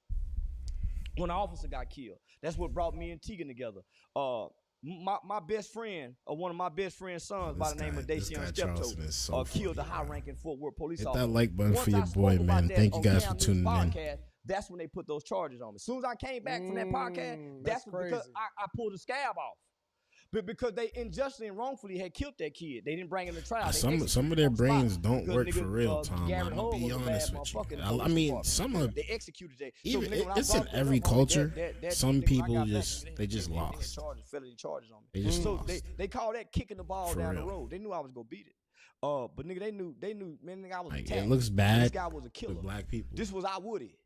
when the officer got killed. That's what brought me and Tegan together. My best friend, one of my best friend's sons by the name of Dacian Steptoe, killed a high-ranking Fort Worth police officer. Hit that like button for your boy, man. Thank you guys for tuning in. That's when they put those charges on me. As soon as I came back from that podcast, that's because I pulled the scab off. But because they unjustly and wrongfully had killed that kid, they didn't bring him to trial. Some of their brains don't work for real, Tom. I'll be honest with you. I mean, some of they executed that. Even it's in every culture. Some people just lost. Felony charges on me. They just lost. They call that kicking the ball down the road. They knew I was gonna beat it. But nigga, they knew, man, nigga, I was attacked. It looks bad. This guy was a killer. Black people. This was our Woody.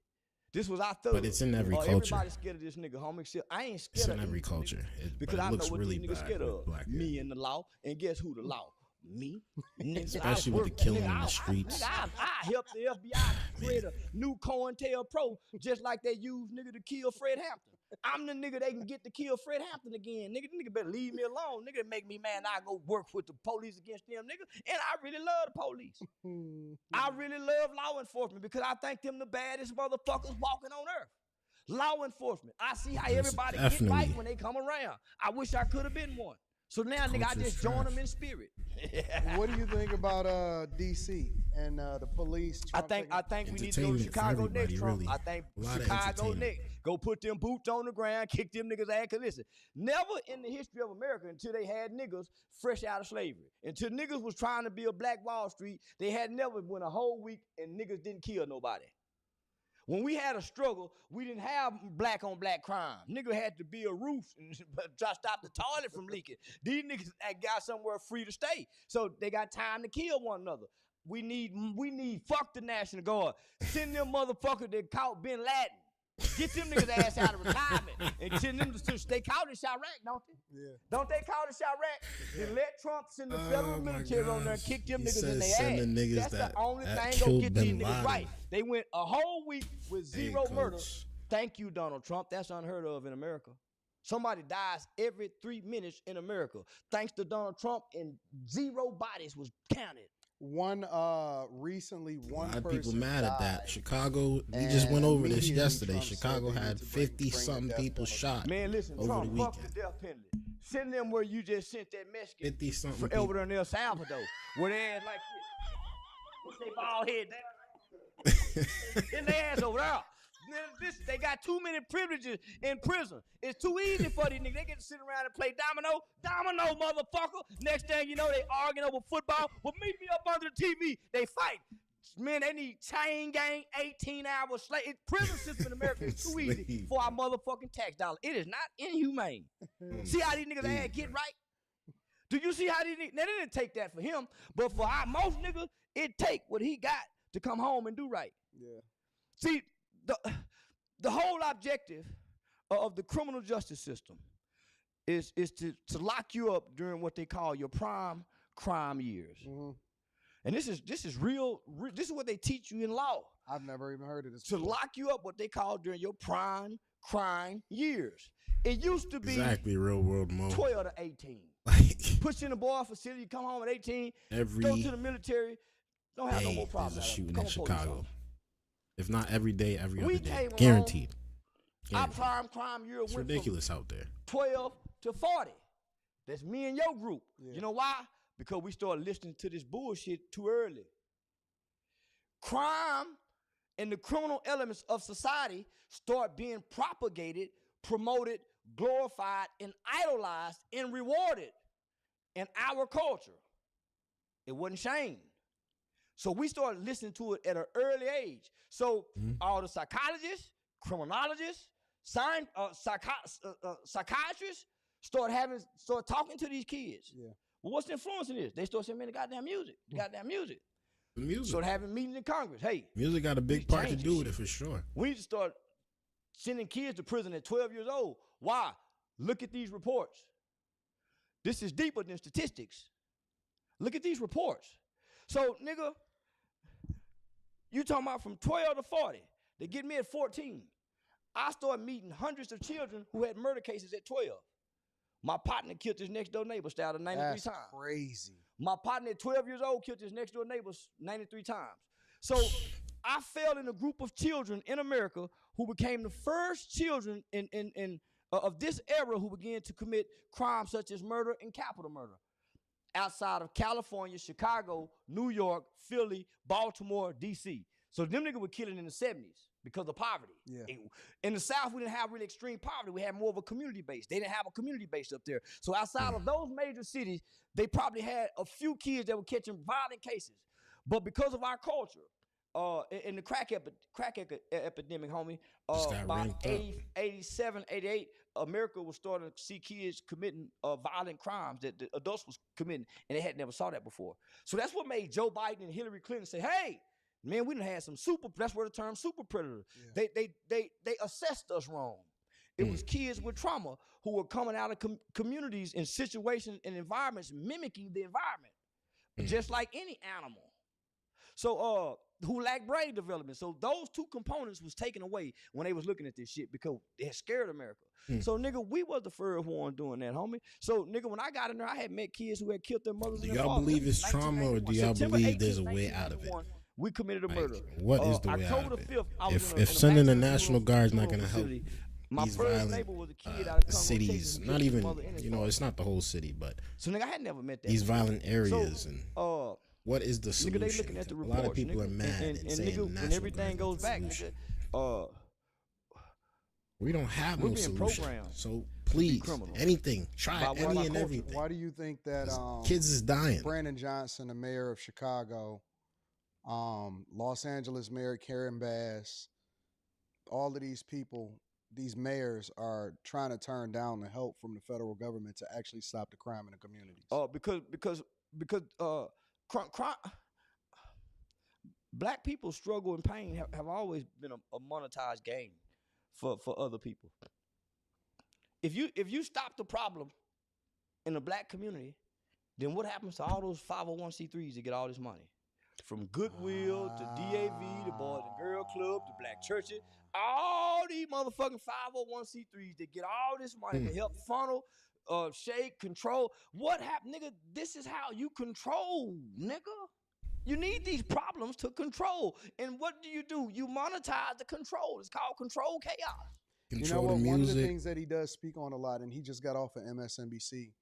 This was our thug. But it's in every culture. Everybody's scared of this nigga, homie. I ain't scared of in every culture. Because I know what these niggas scared of. Me and the law. And guess who the law? Me. Especially with the killing in the streets. I helped the FBI create a new COINTELPRO just like they used nigga to kill Fred Hampton. I'm the nigga they can get to kill Fred Hampton again. Nigga better leave me alone. Nigga make me mad. I go work with the police against them, nigga. And I really love the police. I really love law enforcement because I think them the baddest motherfuckers walking on earth. Law enforcement. I see how everybody get right when they come around. I wish I could have been one. So now, nigga, I just join them in spirit. What do you think about DC and the police? I think we need to go to Chicago next, Trump. Really. I think Chicago next. Go put them boots on the ground, kick them niggas' ass. Cause listen, never in the history of America until they had niggas fresh out of slavery. Until niggas was trying to be a Black Wall Street, they had never went a whole week and niggas didn't kill nobody. When we had a struggle, we didn't have black on black crime. Nigga had to be a roof and try to stop the toilet from leaking. These niggas got somewhere free to stay. So they got time to kill one another. We need fuck the National Guard. Send them motherfuckers that caught Bin Laden. Get them niggas ass out of retirement and send them to they caught in Chirac, don't they? Yeah. Don't they call it Chirac? Then let Trump send the federal military on there and kick them niggas in their ass. That's the only thing gonna get these niggas right. They went a whole week with zero murder. Thank you, Donald Trump. That's unheard of in America. Somebody dies every 3 minutes in America. Thanks to Donald Trump, and 0 bodies was counted. Recently, a lot of people mad at that. Chicago, we just went over this yesterday. Chicago had 50-something people shot. Man, listen, over Trump, the weekend. Fuck the death penalty. Send them where you just sent that Mexican 50-something over there in El Salvador, where they ass like this. They bald head down. Send their ass over there. They got too many privileges in prison. It's too easy for these niggas. They get to sit around and play domino. Domino, motherfucker. Next thing you know, they arguing over football. Well, meet me up under the TV. They fight. Man, they need chain gang, 18-hour slave. Prison system in America is too easy for our motherfucking tax dollar. It is not inhumane. See how these niggas ass get right? Do you see how these niggas? Now, they didn't take that for him, but for our most niggas, it take what he got to come home and do right. Yeah. See, the whole objective of the criminal justice system is to lock you up during what they call your prime crime years. Mm-hmm. And this is real. This is what they teach you in law. I've never even heard of this. To lock you up, what they call during your prime crime years. It used to be exactly real world mode. 12 to 18. Push in the boy facility, come home at 18. Go to the military. Don't have no more problems. There's a shooting in Chicago. If not every day, every We other day. came along. Guaranteed. Our Guaranteed. prime crime year It's went ridiculous out there. from 12 to 40. That's me and your group. Yeah. You know why? Because we started listening to this bullshit too early. Crime and the criminal elements of society start being propagated, promoted, glorified, and idolized and rewarded in our culture. It wasn't shamed. So we started listening to it at an early age. So all the psychologists, criminologists, psychiatrists start talking to these kids. Yeah. Well, what's the influence in this? They start saying, man, the goddamn music. The music. Start having meetings in Congress. Hey, Music got a big part to do with it for sure. we need to start sending kids to prison at 12 years old. Why? Look at these reports. This is deeper than statistics. Look at these reports. So, nigga, you talking about from 12 to 40. They get me at 14. I started meeting hundreds of children who had murder cases at 12. My partner killed his next door neighbor, stabbed her 93 That's times. crazy. My partner at 12 years old killed his next door neighbor 93 times. So I fell in a group of children in America who became the first children of this era who began to commit crimes such as murder and capital murder. Outside of California, Chicago, New York, Philly, Baltimore, D.C. So them niggas were killing in the 70s because of poverty. Yeah. In the South, we didn't have really extreme poverty. We had more of a community base. They didn't have a community base up there. So outside of those major cities, they probably had a few kids that were catching violent cases. But because of our culture, in the crack epidemic, homie, about 87, 88, America was starting to see kids committing violent crimes that the adults was committing, and they had never saw that before. So that's what made Joe Biden and Hillary Clinton say, hey, man, we done had some that's where the term super predator. Yeah. They assessed us wrong. It was kids with trauma who were coming out of communities and situations and environments mimicking the environment, just like any animal. So, who lacked brain development. So those two components was taken away when they was looking at this shit because it had scared America. So, nigga, we was the first one doing that, homie. So, nigga, when I got in there, I had met kids who had killed their mothers and their fathers. Do y'all believe it's trauma, or do y'all believe there's a way out of it? We committed a murder. What is the way out of it? 5th, if sending the National Guard's not going to help my these first violent neighbor was a kid out of Congo, cities, Texas, not even, it's not the whole city, but so, nigga, I had never met that these violent areas so, and what is the solution? Nigga, they looking at the reports, a lot of people are mad and saying nigga, when everything goes back, nigga, we don't have no solution. Programmed. So please, anything, try any and everything. Why do you think that kids is dying? Brandon Johnson, the mayor of Chicago, Los Angeles Mayor Karen Bass, all of these people, these mayors are trying to turn down the help from the federal government to actually stop the crime in the communities? Because crime, black people's struggle and pain have always been a monetized game for other people. If you stop the problem in the black community, then what happens to all those 501c3s that get all this money? From Goodwill to DAV, the Boys and Girl Club, to black churches, all these motherfucking 501c3s that get all this money to help funnel, shake, control. What happened, nigga? This is how you control, nigga. You need these problems to control. And what do? You monetize the control. It's called control chaos. Control you know what? the One of music. the things that he does speak on a lot, and he just got off of MSNBC,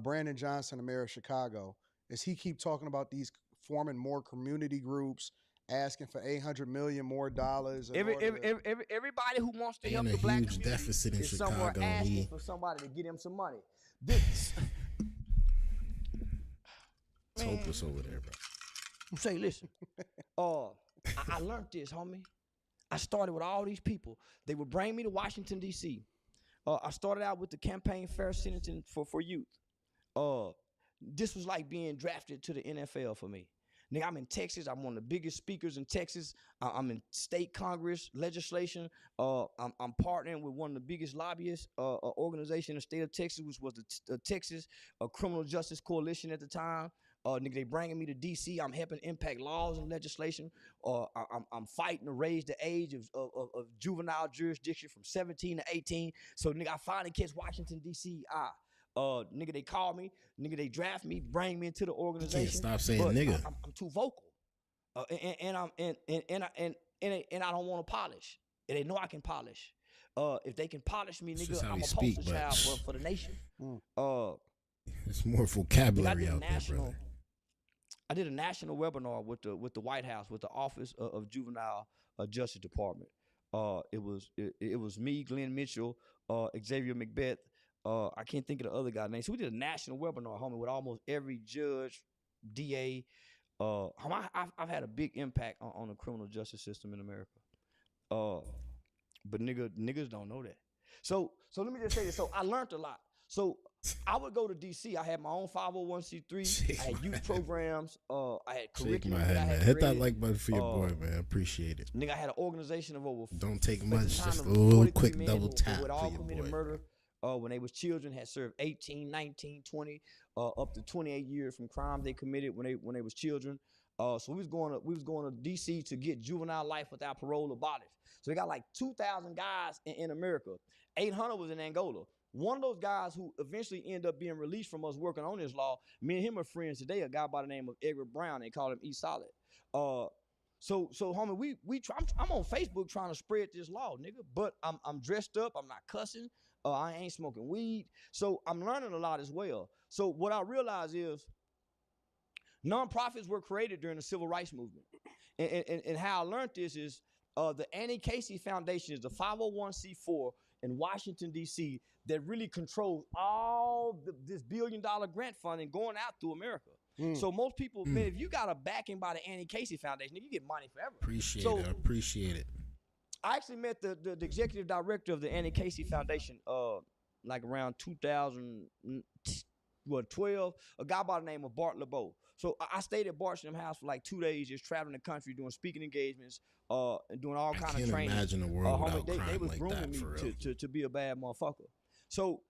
Brandon Johnson, the mayor of Chicago, is he keep talking about these forming more community groups, asking for $800 million more dollars. Everybody who wants to help the black community deficit in is somewhere Chicago. asking for somebody to get him some money. This, It's hopeless over there, bro. Say, listen. I learned this, homie. I started with all these people. They would bring me to Washington, D.C. I started out with the campaign fair sentencing for youth. This was like being drafted to the NFL for me. Nigga, I'm in Texas. I'm one of the biggest speakers in Texas. I'm in state Congress legislation. I'm partnering with one of the biggest lobbyists organization in the state of Texas, which was the Texas Criminal Justice Coalition at the time. Nigga, they bringing me to D.C. I'm helping impact laws and legislation. I'm fighting to raise the age of juvenile jurisdiction from 17 to 18. So, nigga, I finally catch Washington, D.C. Nigga, they call me. Nigga, they draft me, bring me into the organization. You can't stop saying nigga. I'm too vocal. And and I don't want to polish. And they know I can polish. If they can polish me, That's nigga, just how I'm we a speak, poster but- child for the nation. It's more I vocabulary did a out there, national. brother. I did a national webinar with the White House, with the Office of Juvenile Justice Department. It was me, Glenn Mitchell, Xavier Macbeth. I can't think of the other guy's name. So we did a national webinar, homie, with almost every judge, DA. I've had a big impact on the criminal justice system in America. But niggas don't know that. So let me just say this. So I learned a lot. So I would go to DC. I had my own 501c3. I had youth programs. I had Shake curriculum. my that I head, man. had Hit that created. like button for your boy, man. Appreciate it. Nigga, I had an organization of over. Don't take at the much. time, Just a it was little 43 quick men double who tap had for all your committed boy. murder when they was children, had served 18, 19, 20, up to 28 years from crimes they committed when they was children. So we was going to DC to get juvenile life without parole abolished. So they got like 2,000 guys in America. 800 was in Angola. One of those guys who eventually ended up being released from us working on this law, me and him are friends today, a guy by the name of Edward Brown. They call him E Solid. So homie, we try, I'm on Facebook trying to spread this law, nigga, but I'm dressed up, I'm not cussing, I ain't smoking weed. So I'm learning a lot as well. So what I realize is nonprofits were created during the civil rights movement. And how I learned this is the Annie Casey Foundation is the 501c4 in Washington, D.C. that really controls all this billion-dollar grant funding going out through America. So most people, man, if you got a backing by the Annie Casey Foundation, you get money forever. Appreciate it. I actually met the executive director of the Annie Casey Foundation like around 2012, a guy by the name of Bart LeBeau. So I stayed at Bart's house for like 2 days, just traveling the country, doing speaking engagements, and doing all kind of training. I can't imagine a world without they crime was like grooming that, me for real. to be a bad motherfucker. So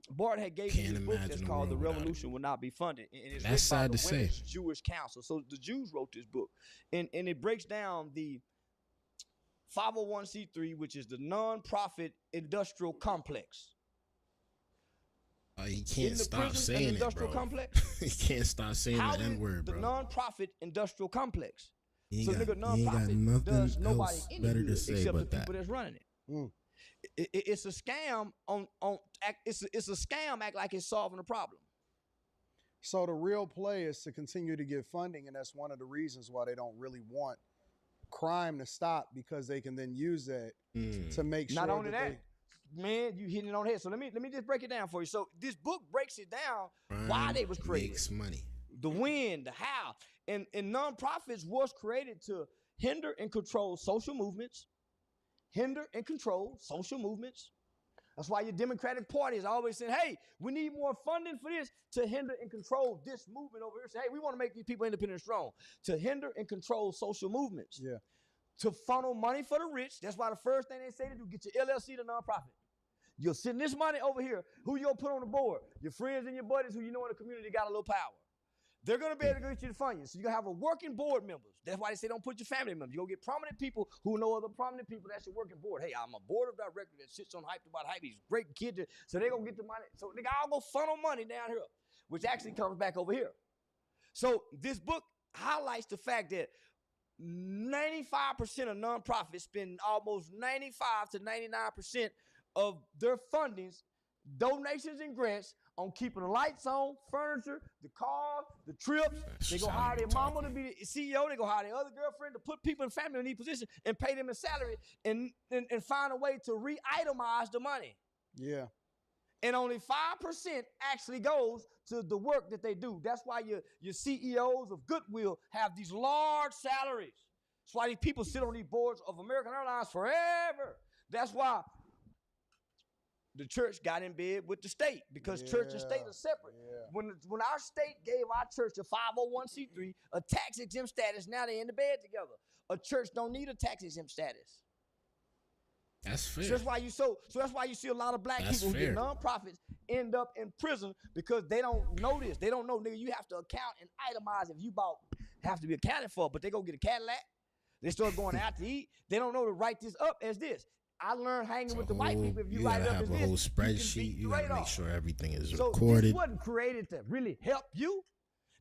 Bart had gave me Can't this book imagine that's a called The world without Revolution Will Not Be Funded. And it's That's written by sad the to say. Women's Jewish Council. So the Jews wrote this book. And it breaks down the 501c3, which is the nonprofit industrial complex. You can't stop prison saying and it, industrial bro. complex. You can't stop saying How the is N-word, the bro. nonprofit industrial complex? You So ain't nigga, got nonprofit nothing does nobody else any better good to say except the but that. people that's running it. It's a scam it's a scam act like it's solving a problem. So the real play is to continue to give funding, and that's one of the reasons why they don't really want crime to stop, because they can then use that to make sure Not only that that, man, you hitting it on the head. So let me just break it down for you. So this book breaks it down why they was created. Makes money. The when, the how. And nonprofits was created to hinder and control social movements. That's why your Democratic Party is always saying, hey, we need more funding for this to hinder and control this movement over here. Say, hey, we want to make these people independent and strong. To hinder and control social movements. Yeah. To funnel money for the rich. That's why the first thing they say to do, get your LLC to nonprofit. You'll send this money over here. Who you gonna put on the board? Your friends and your buddies who you know in the community got a little power. They're going to be able to get you to fund you. So you're going to have a working board members. That's why they say don't put your family members. You're going to get prominent people who know other prominent people. That's your working board. Hey, I'm a board of directors that sits on hype about hype. He's a great kid. So they're going to get the money. So they all go funnel money down here, which actually comes back over here. So this book highlights the fact that 95% of nonprofits spend almost 95 to 99% of their fundings, donations and grants, on keeping the lights on, furniture, the cars, the trips. They go hire their mama to be the CEO. They go hire their other girlfriend to put people in family in these positions and pay them a salary and find a way to re-itemize the money. Yeah. And only 5% actually goes to the work that they do. That's why your CEOs of Goodwill have these large salaries. That's why these people sit on these boards of American Airlines forever. That's why the church got in bed with the state, because church and state are separate. Yeah. When our state gave our church a 501c3, a tax exempt status, now they in the bed together. A church don't need a tax exempt status. That's fair. So that's why you see a lot of black people who get nonprofits end up in prison, because they don't know this. They don't know, nigga, you have to account and itemize if you have to be accounted for, but they go get a Cadillac. They start going out to eat. They don't know to write this up as this. I learned hanging with the white people. If you write it up as this, you gotta have a whole spreadsheet. You gotta make sure everything is recorded. So this wasn't created to really help you.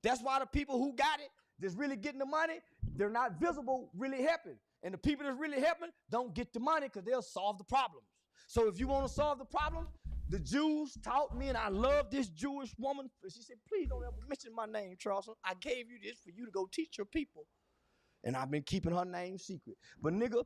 That's why the people who got it, that's really getting the money, they're not visible, really helping. And the people that's really helping don't get the money because they'll solve the problems. So if you want to solve the problem, the Jews taught me, and I love this Jewish woman. She said, please don't ever mention my name, Charleston. I gave you this for you to go teach your people. And I've been keeping her name secret. But nigga,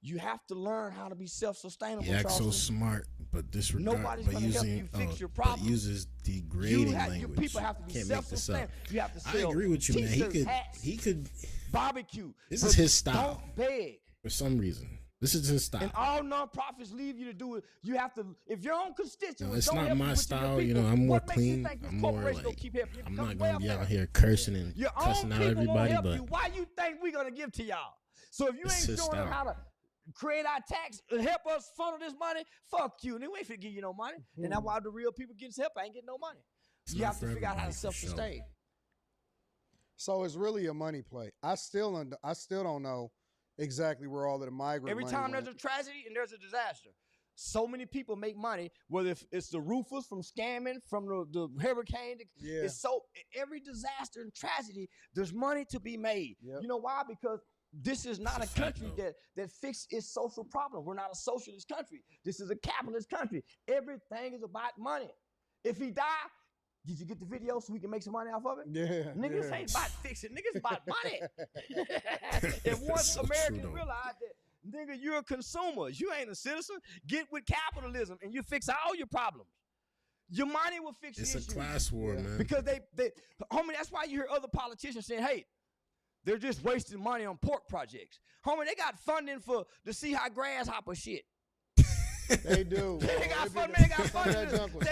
you have to learn how to be self-sustainable. You act so smart, but disregard. Nobody's but gonna help using, you fix your but problem. uses degrading language. Your people have to be Can't make this up. self-sustainable. You have to I sell agree with you, man. t-shirts, hats, He could. barbecue. This is his style. Don't beg. For some reason, this is his style. And all nonprofits leave you to do it. You have to, if your own constituents No, it's don't not help my you with style. your You people, know, I'm more what makes you clean. think this I'm more corporation like. keep helping you? I'm Become not gonna be welfare. out here cursing and Your cussing own out people won't everybody, help but you. Why you think we're gonna give to y'all? So if you It's ain't his showing them style. how to create our tax and help us funnel this money, fuck you. And they ain't finna give you no money. And that's why the real people getting help ain't getting no money. It's You not have to for figure out how to everybody, for sure. self-sustain. So it's really a money play. I still don't know exactly where all of the migrant Every money time went. there's a tragedy and there's a disaster, so many people make money, whether it's the roofers from scamming, from the hurricane. Yeah. It's so every disaster and tragedy, there's money to be made. Yep. You know why? Because this is not a It's a fact, country though. that fixes its social problem. We're not a socialist country. This is a capitalist country. Everything is about money. If he die, did you get the video so we can make some money off of it? Yeah. Niggas yeah. ain't about fixing. Niggas about money. And once so true, Americans though. realize that, nigga, you're a consumer. You ain't a citizen. Get with capitalism and you fix all your problems. Your money will fix It's your a issues. class war, Yeah. man. Because homie, that's why you hear other politicians saying, hey, they're just wasting money on pork projects. Homie, they got funding to see how grasshoppers shit. They do. They got Bro. funding. They got Some of that funding. junk was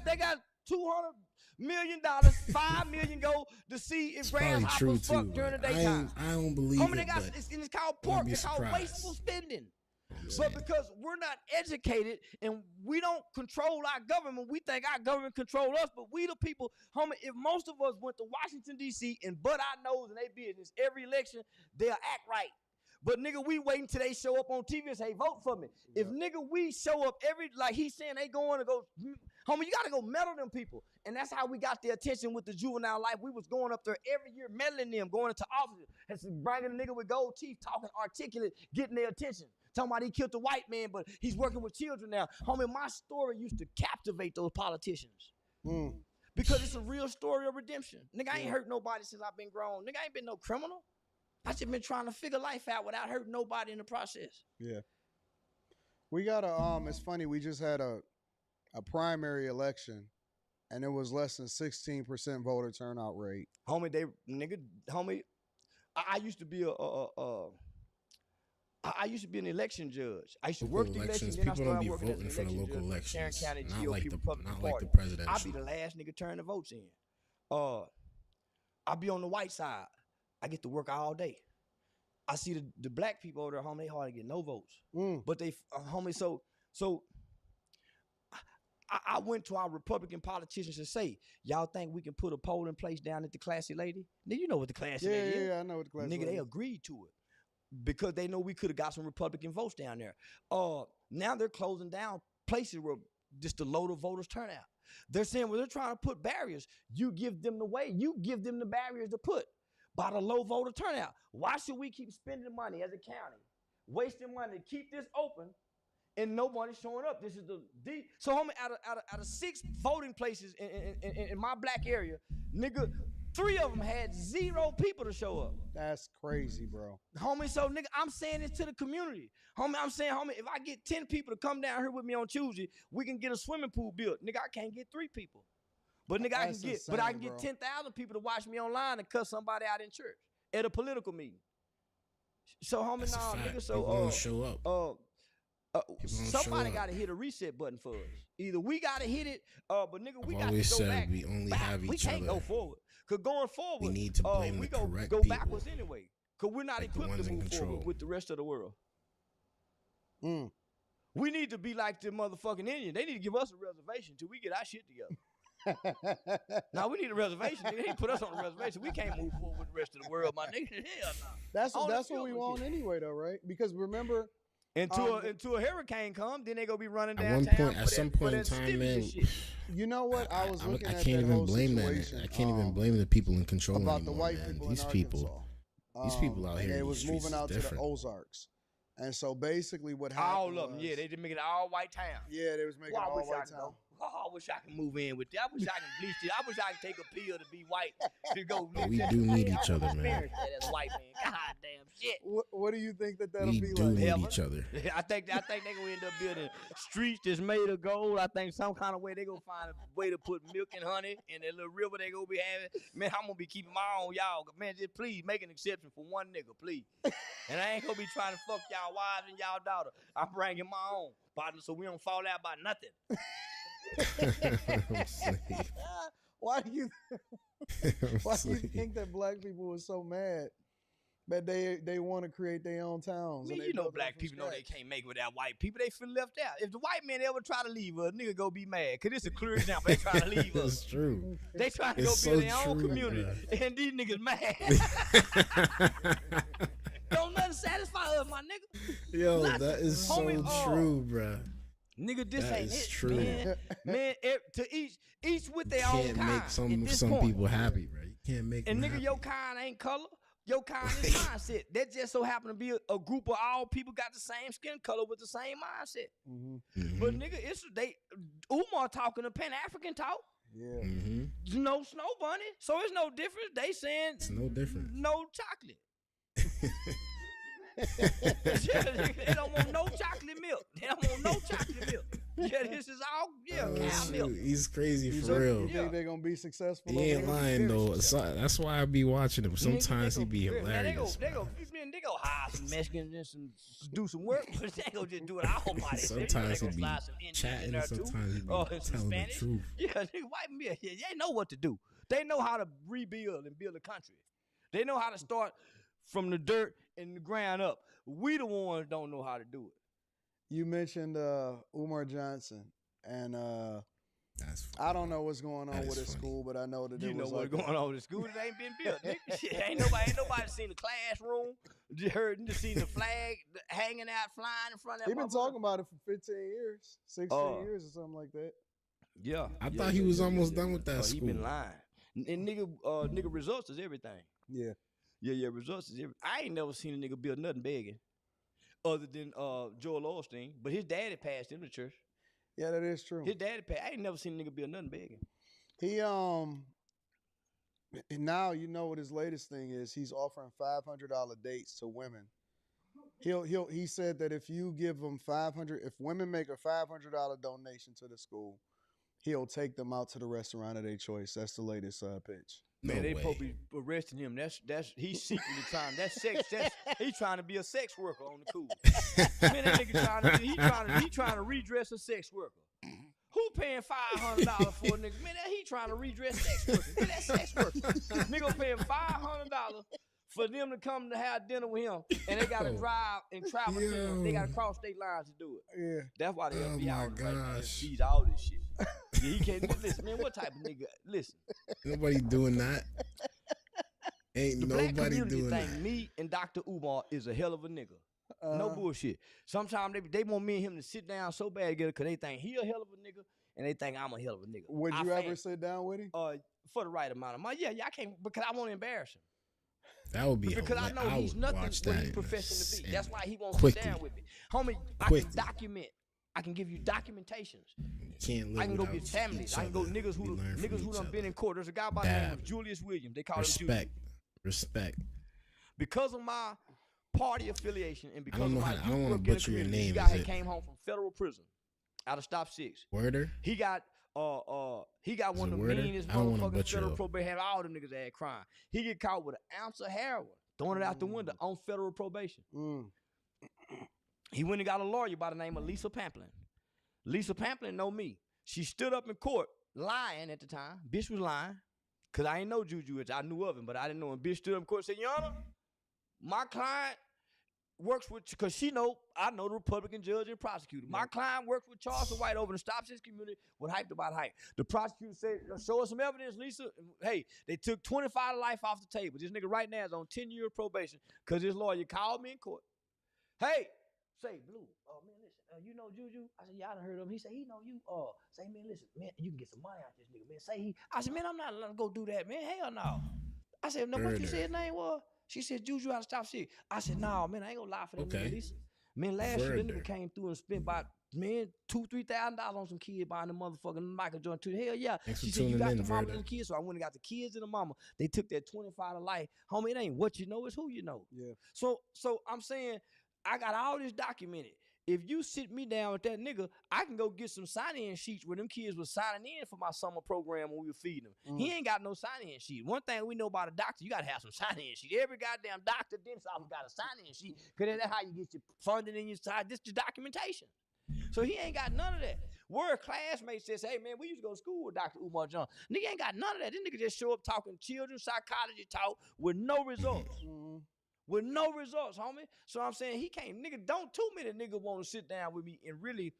They got $200 million. $5 million go to see if It's probably true grasshoppers too. fuck during the but daytime. I don't believe Homie, it. they got But it's called wouldn't pork. be It's called surprised. wasteful spending. yeah. But because we're not educated and we don't control our government, we think our government control us, but we the people, homie, if most of us went to Washington, D.C. and butt our nose in their business every election, they'll act right. But nigga, we waiting till they show up on TV and say, vote for me. If nigga, we show up like he's saying they going to go, homie, you got to go meddle them people. And that's how we got their attention with the juvenile life. We was going up there every year, meddling them, going into offices, and bringing a nigga with gold teeth, talking articulate, getting their attention. Talking about he killed the white man, but he's working with children now. Homie, my story used to captivate those politicians. Because it's a real story of redemption. Nigga, I ain't hurt nobody since I've been grown. Nigga, I ain't been no criminal. I just been trying to figure life out without hurting nobody in the process. Yeah. We got it's funny, we just had a primary election and it was less than 16% voter turnout rate. Homie, I used to be I used to be an election judge. I used to work the elections, then I People don't started be working as an voting for the election local judge for Sharon elections. County Not GOP like the Republican not like the Party. presidential. I'll be the last nigga turning the votes in. I'll be on the white side. I get to work all day. I see the black people over there, homie, they hardly get no votes. But they, homie, so I went to our Republican politicians and say, y'all think we can put a poll in place down at the Classy Lady? Nigga, you know what the Classy Lady is. Yeah, I know what the Classy Nigga, Lady they is. agreed to it because they know we could have got some Republican votes down there. Now they're closing down places where just the load of voters turn out. They're saying, well, they're trying to put barriers. You give them the way. You give them the barriers to put by the low voter turnout. Why should we keep spending money as a county, wasting money to keep this open and nobody's showing up? This is so homie, out of 6 voting places in my black area, nigga, 3 of them had 0 people to show up. That's crazy, bro. Homie, so nigga, I'm saying this to the community. Homie, I'm saying, homie, if I get 10 people to come down here with me on Tuesday, we can get a swimming pool built. Nigga, I can't get 3 people. But nigga, I can insane, get bro. 10,000 people to watch me online and cuss somebody out in church at a political meeting. So homie, That's a nah, fact. nigga, People don't show up. so somebody show up. gotta hit a reset button for us. Either we gotta hit it, but nigga, we I've got to always go said back. we only have We each can't other. go forward. Cause going forward, We need to blame we the correct go people. backwards anyway. Cause we're not Like the equipped ones to in move control. forward with the rest of the world. We need to be like the motherfucking Indian. They need to give us a reservation till we get our shit together. Now we need a reservation. They need to put us on a reservation. We can't move forward with the rest of the world, my nigga. Hell no. That's On the what field we with want you. anyway, though, right? Because remember, Until a hurricane come, then they gonna be running At downtown. one point, for at some that- for point in that time, stimulus man, shit. you know what? I was looking I at can't that even whole blame that. situation, I can't even blame the people in control about anymore, the white man. people These in people. Arkansas. These people out and here they in was these streets moving is out to the different. Ozarks. And so basically what happened All of them, yeah, they just making it all white town. Yeah, they was making Well, it I all wish I white could town. go. Oh, I wish I could move in with that. I wish I could bleach it. I wish I could take a pill to be white to go. But we do need each other, man. Experience that as a white man. God damn shit. What do you think that'll We be do like? need Heaven. each other. I think they gonna end up building streets that's made of gold. I think some kind of way they gonna find a way to put milk and honey in that little river they gonna be having. Man, I'm gonna be keeping my own, y'all. Man, just please make an exception for one nigga, please. And I ain't gonna be trying to fuck y'all wives and y'all daughter. I'm bringing my own partner so we don't fall out by nothing. I'm saying. Why do you I'm why do you saying. think that black people were so mad that they want to create their own towns? Man, and they you know built them black from people know they scratch? can't make it without white people. They feel left out. If the white man ever try to leave us, nigga go be mad. Cause it's a clear example. They trying to leave us. It's true. They trying to It's go build so their own true, community. bruh. And these niggas mad. Don't nothing satisfy us, my nigga. Yo, Nothing. that is so Homie, true, bruh. Nigga, this That ain't is it, true. man. Man, to each with You their own can't kind. make at some this some point. people happy, bro. You can't make And them nigga, happy. your kind ain't color. Your kind is mindset. That just so happen to be a group of all people got the same skin color with the same mindset. Mhm. But nigga, it's Umar talking to Pan African talk. Yeah. No snow bunny, so it's no difference. They saying It's no different. no chocolate. They don't want no chocolate milk. They don't want no chocolate milk. Yeah, this is all Oh, cow milk. shoot. He's crazy for So, real. You yeah. think they're gonna be successful? He over ain't there? lying though. So, that's why I be watching him. Nigga, Sometimes they he be go- man, hilarious. They go hire some Mexicans and do some work, but they go just do it all by themselves. Sometimes they he go be slide some Indians in chatting, there and too. sometimes he be And some telling the Spanish. truth. Yeah, nigga, white men, yeah, they know what to do. They know how to rebuild and build a country. They know how to start from the dirt and the ground up. We the ones don't know how to do it. You mentioned Umar Johnson, and That's I don't know what's going on That with is his funny. school, but I know that You it know was what's like going on with the school that ain't been built. Nigga. Shit, ain't nobody seen the classroom. Just seen the flag hanging out, flying in front of that. He's been motherfucker. talking about it for 15 years, 16 years or something like that. Yeah, I thought he was almost done with that He been school. lying. And nigga, results is everything. Yeah. Yeah, results is everything. I ain't never seen a nigga build nothing begging, other than Joel Osteen. But his daddy passed him to church. Yeah, that is true. His daddy passed. I ain't never seen a nigga build nothing begging. He now you know what his latest thing is. He's offering $500 dates to women. He said that if you give them if women make a $500 donation to the school, he'll take them out to the restaurant of their choice. That's the latest pitch. Man, No they way. supposed to be arresting him. That's he's secretly trying. That's sex. He's trying to be a sex worker on the cool. Man, that nigga he trying to redress a sex worker. Who paying $500 for a nigga? Man, he trying to redress sex workers. Man, that sex worker. Nigga paying $500 for them to come to have dinner with him, and they gotta drive and travel to him. They gotta cross state lines to do it. Yeah. That's why the Oh FBI my on the right now gosh. sees all this shit. Yeah, he can't listen, man. What type of nigga? Listen, Nobody doing that. Ain't the black nobody community doing think that. me and Dr. Umar is a hell of a nigga. No bullshit. Sometimes they want me and him to sit down so bad together because they think he a hell of a nigga and they think I'm a hell of a nigga. Would you ever sit down with him? For the right amount of money? Yeah, I can't because I want to embarrass him. That would be Because I know I he's would nothing watch what that he's in professing to be. a That's why he won't quickly. sit down with me. Homie, I Quickly. can document. I can give you documentations. Can't live I can go without get families. each I can go other. niggas We who learn from each done other. been in court. There's a guy by the name of Dab. Julius Williams. They call him Respect. Julius. Respect. Because of my party affiliation and because don't of know my how- I don't youth wanna work in the butcher your community, name, this guy is had it? came home from federal prison out of Stop 6. Worder? He got one Is of it the Worder? meanest I don't wanna motherfuckers butcher federal it. probation. Had all them niggas that had crime. He get caught with an ounce of heroin, throwing it out the window on federal probation. He went and got a lawyer by the name of Lisa Pamplin. Lisa Pamplin know me. She stood up in court lying at the time. Bitch was lying. Cause I ain't know Juju. I knew of him, but I didn't know him. Bitch stood up in court and said, Your Honor, my client works with, cause I know the Republican judge and prosecutor. My client works with Charleston White over in the Stop Six community with hyped about hype. The prosecutor said, show us some evidence, Lisa. Hey, they took 25 life off the table. This nigga right now is on 10-year probation because his lawyer called me in court. Hey, say, Blue, man, listen, you know Juju? I said, yeah, I done heard of him. He said, he know you. Say, man, listen, man, you can get some money out this nigga, man. Say he. I said, man, I'm not letting go do that, man. Hell no. I said, no, what you said his name was? She said, Juju, you gotta stop shit. I said, nah, man, I ain't gonna lie for that Okay. nigga, Lisa. Man, last year, that Further. nigga came through and spent about, man, $2,000-$3,000 on some kids buying the motherfucking Michael Jordan too. Hell yeah. Thanks for She said, you tuning got in, the mama Verda. and the kids. So I went and got the kids and the mama. They took that 25 to life. Homie, it ain't what you know, it's who you know. Yeah. So I'm saying, I got all this documented. If you sit me down with that nigga, I can go get some sign-in sheets where them kids was signing in for my summer program when we were feeding them. He ain't got no sign-in sheet. One thing we know about a doctor, you got to have some sign-in sheet. Every goddamn doctor, dentist office got a sign-in sheet because that's how you get your funding in your side. This is your documentation. So he ain't got none of that. Where a classmate says, hey, man, we used to go to school with Dr. Umar John. Nigga ain't got none of that. This nigga just show up talking children's psychology talk with no results. With no results, homie. So I'm saying he can't, nigga, don't too many niggas want to sit down with me and really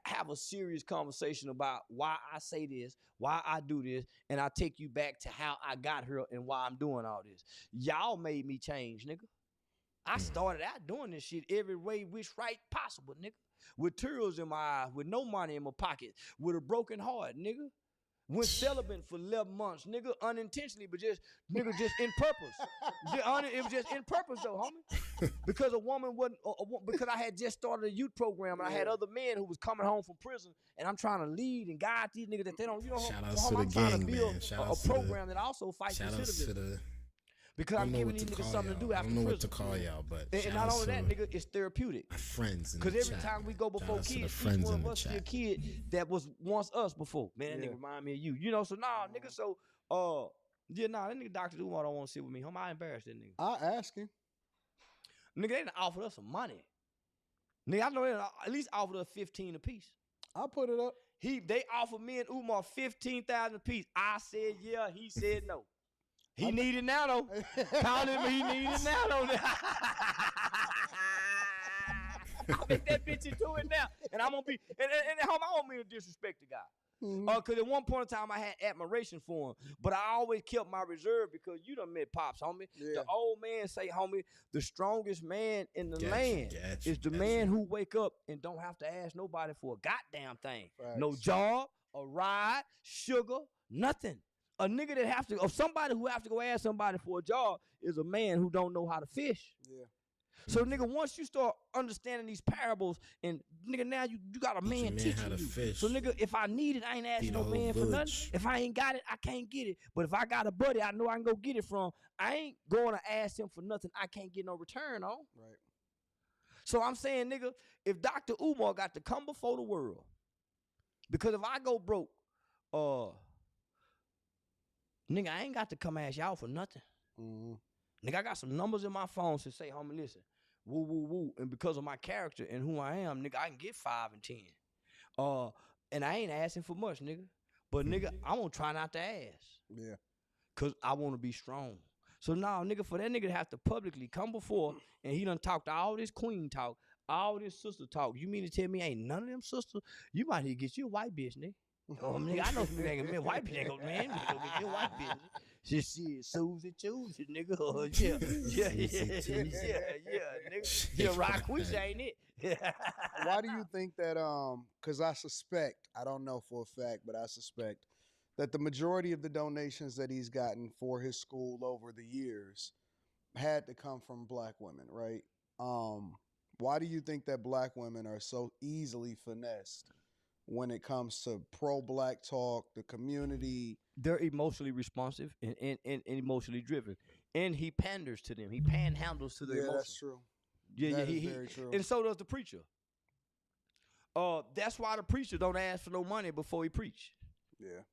have a serious conversation about why I say this, why I do this, and I take you back to how I got here and why I'm doing all this. Y'all made me change, nigga. I started out doing this shit every way which right possible, nigga. With tears in my eyes, with no money in my pocket, with a broken heart, nigga. Went celibate for 11 months, nigga, unintentionally, but just, nigga, just in purpose. It was just in purpose, though, homie. Because a woman wasn't, because I had just started a youth program and I had other men who was coming home from prison, and I'm trying to lead and guide these niggas that they don't, you know, Shout out homie, to I'm the trying gang, to build man. Shout a out to program that also fights Shout out to recidivism. the. Because I'm giving these niggas something to do I after don't know prison. what to call y'all, but And not only that, nigga, it's therapeutic. my friends in the Because every chat, time we man. go Shout before out to the kids, each friends one in of the us see a chat. kid that was once us before. Man, that nigga remind me of you. You know, so nah, nigga, so, yeah, nah, that nigga Dr. Umar don't want to sit with me. Homie, I embarrassed that nigga. I ask him. Nigga, they done offered us some money. Nigga, I know they done at least offered us 15 apiece. I'll put it up. They offered me and Umar 15,000 apiece. I said yeah, he said no. He need it now though. Count him, he need it now though. I'll make that bitch into it now. And I'm gonna be, and homie, I don't mean to disrespect the guy. Cause at one point in time I had admiration for him, but I always kept my reserve because you done met Pops, homie. Yeah. The old man say, homie, the strongest man in the land is the man who wake up and don't have to ask nobody for a goddamn thing. Facts. No job, a ride, sugar, nothing. A nigga that have to, or somebody who have to go ask somebody for a job is a man who don't know how to fish. Yeah. So nigga, once you start understanding these parables, and nigga, now you got a man teaching how to you. fish. So nigga, if I need it, I ain't asking Feed no the whole man for nothing. village. If I ain't got it, I can't get it. But if I got a buddy, I know I can go get it from. I ain't going to ask him for nothing I can't get no return on. Right. So I'm saying, nigga, if Dr. Umar got to come before the world, because if I go broke, nigga, I ain't got to come ask y'all for nothing. Nigga, I got some numbers in my phone to say, homie, listen, woo, woo, woo. And because of my character and who I am, nigga, I can get 5 and 10. And I ain't asking for much, nigga. But nigga, I'm gonna try not to ask. Yeah. Cause I wanna be strong. So now, nigga, for that nigga to have to publicly come before and he done talked all this queen talk, all this sister talk. You mean to tell me ain't none of them sisters? You might need to get you a white bitch, nigga. Nigga, I know some nigga ain't gonna white bitch ain't gonna, man, nigga gonna get you a white bitch. Shit, Susie chooses, nigga. Yeah, nigga. Yeah, Raquisha, ain't it? Why do you think that, because I suspect, I don't know for a fact, but I suspect that the majority of the donations that he's gotten for his school over the years had to come from black women, right? Why do you think that black women are so easily finessed when it comes to pro-black talk, the community? They're emotionally responsive and emotionally driven. And he panders to them. He panhandles to their emotions. That's true. Yeah, That yeah, is very true. And so does the preacher. That's why the preacher don't ask for no money before he preach. Yeah.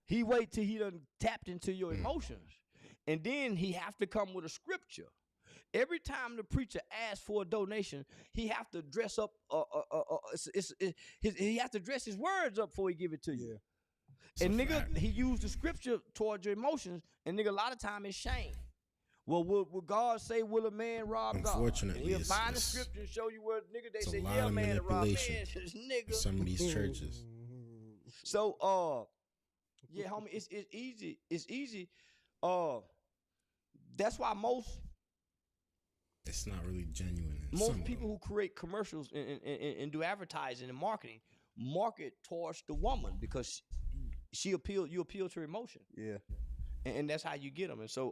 He wait till he done tapped into your emotions. And then he have to come with a scripture. Every time the preacher asks for a donation, he have to dress up. He have to dress his words up before he give it to you. Yeah. And nigga, he used the scripture towards your emotions, and nigga, a lot of time it's shame. Well, will God say, will a man rob God? Unfortunately, And he'll find the it's scripture and show you where, nigga, they it's a say, lot yeah, of man, to rob man. manipulation. Nigga. some of these churches. So, yeah, homie, it's easy. It's easy. That's why It's not really genuine. most people who create commercials and do advertising and marketing market towards the woman because you appeal to her emotion. Yeah. And that's how you get them. And so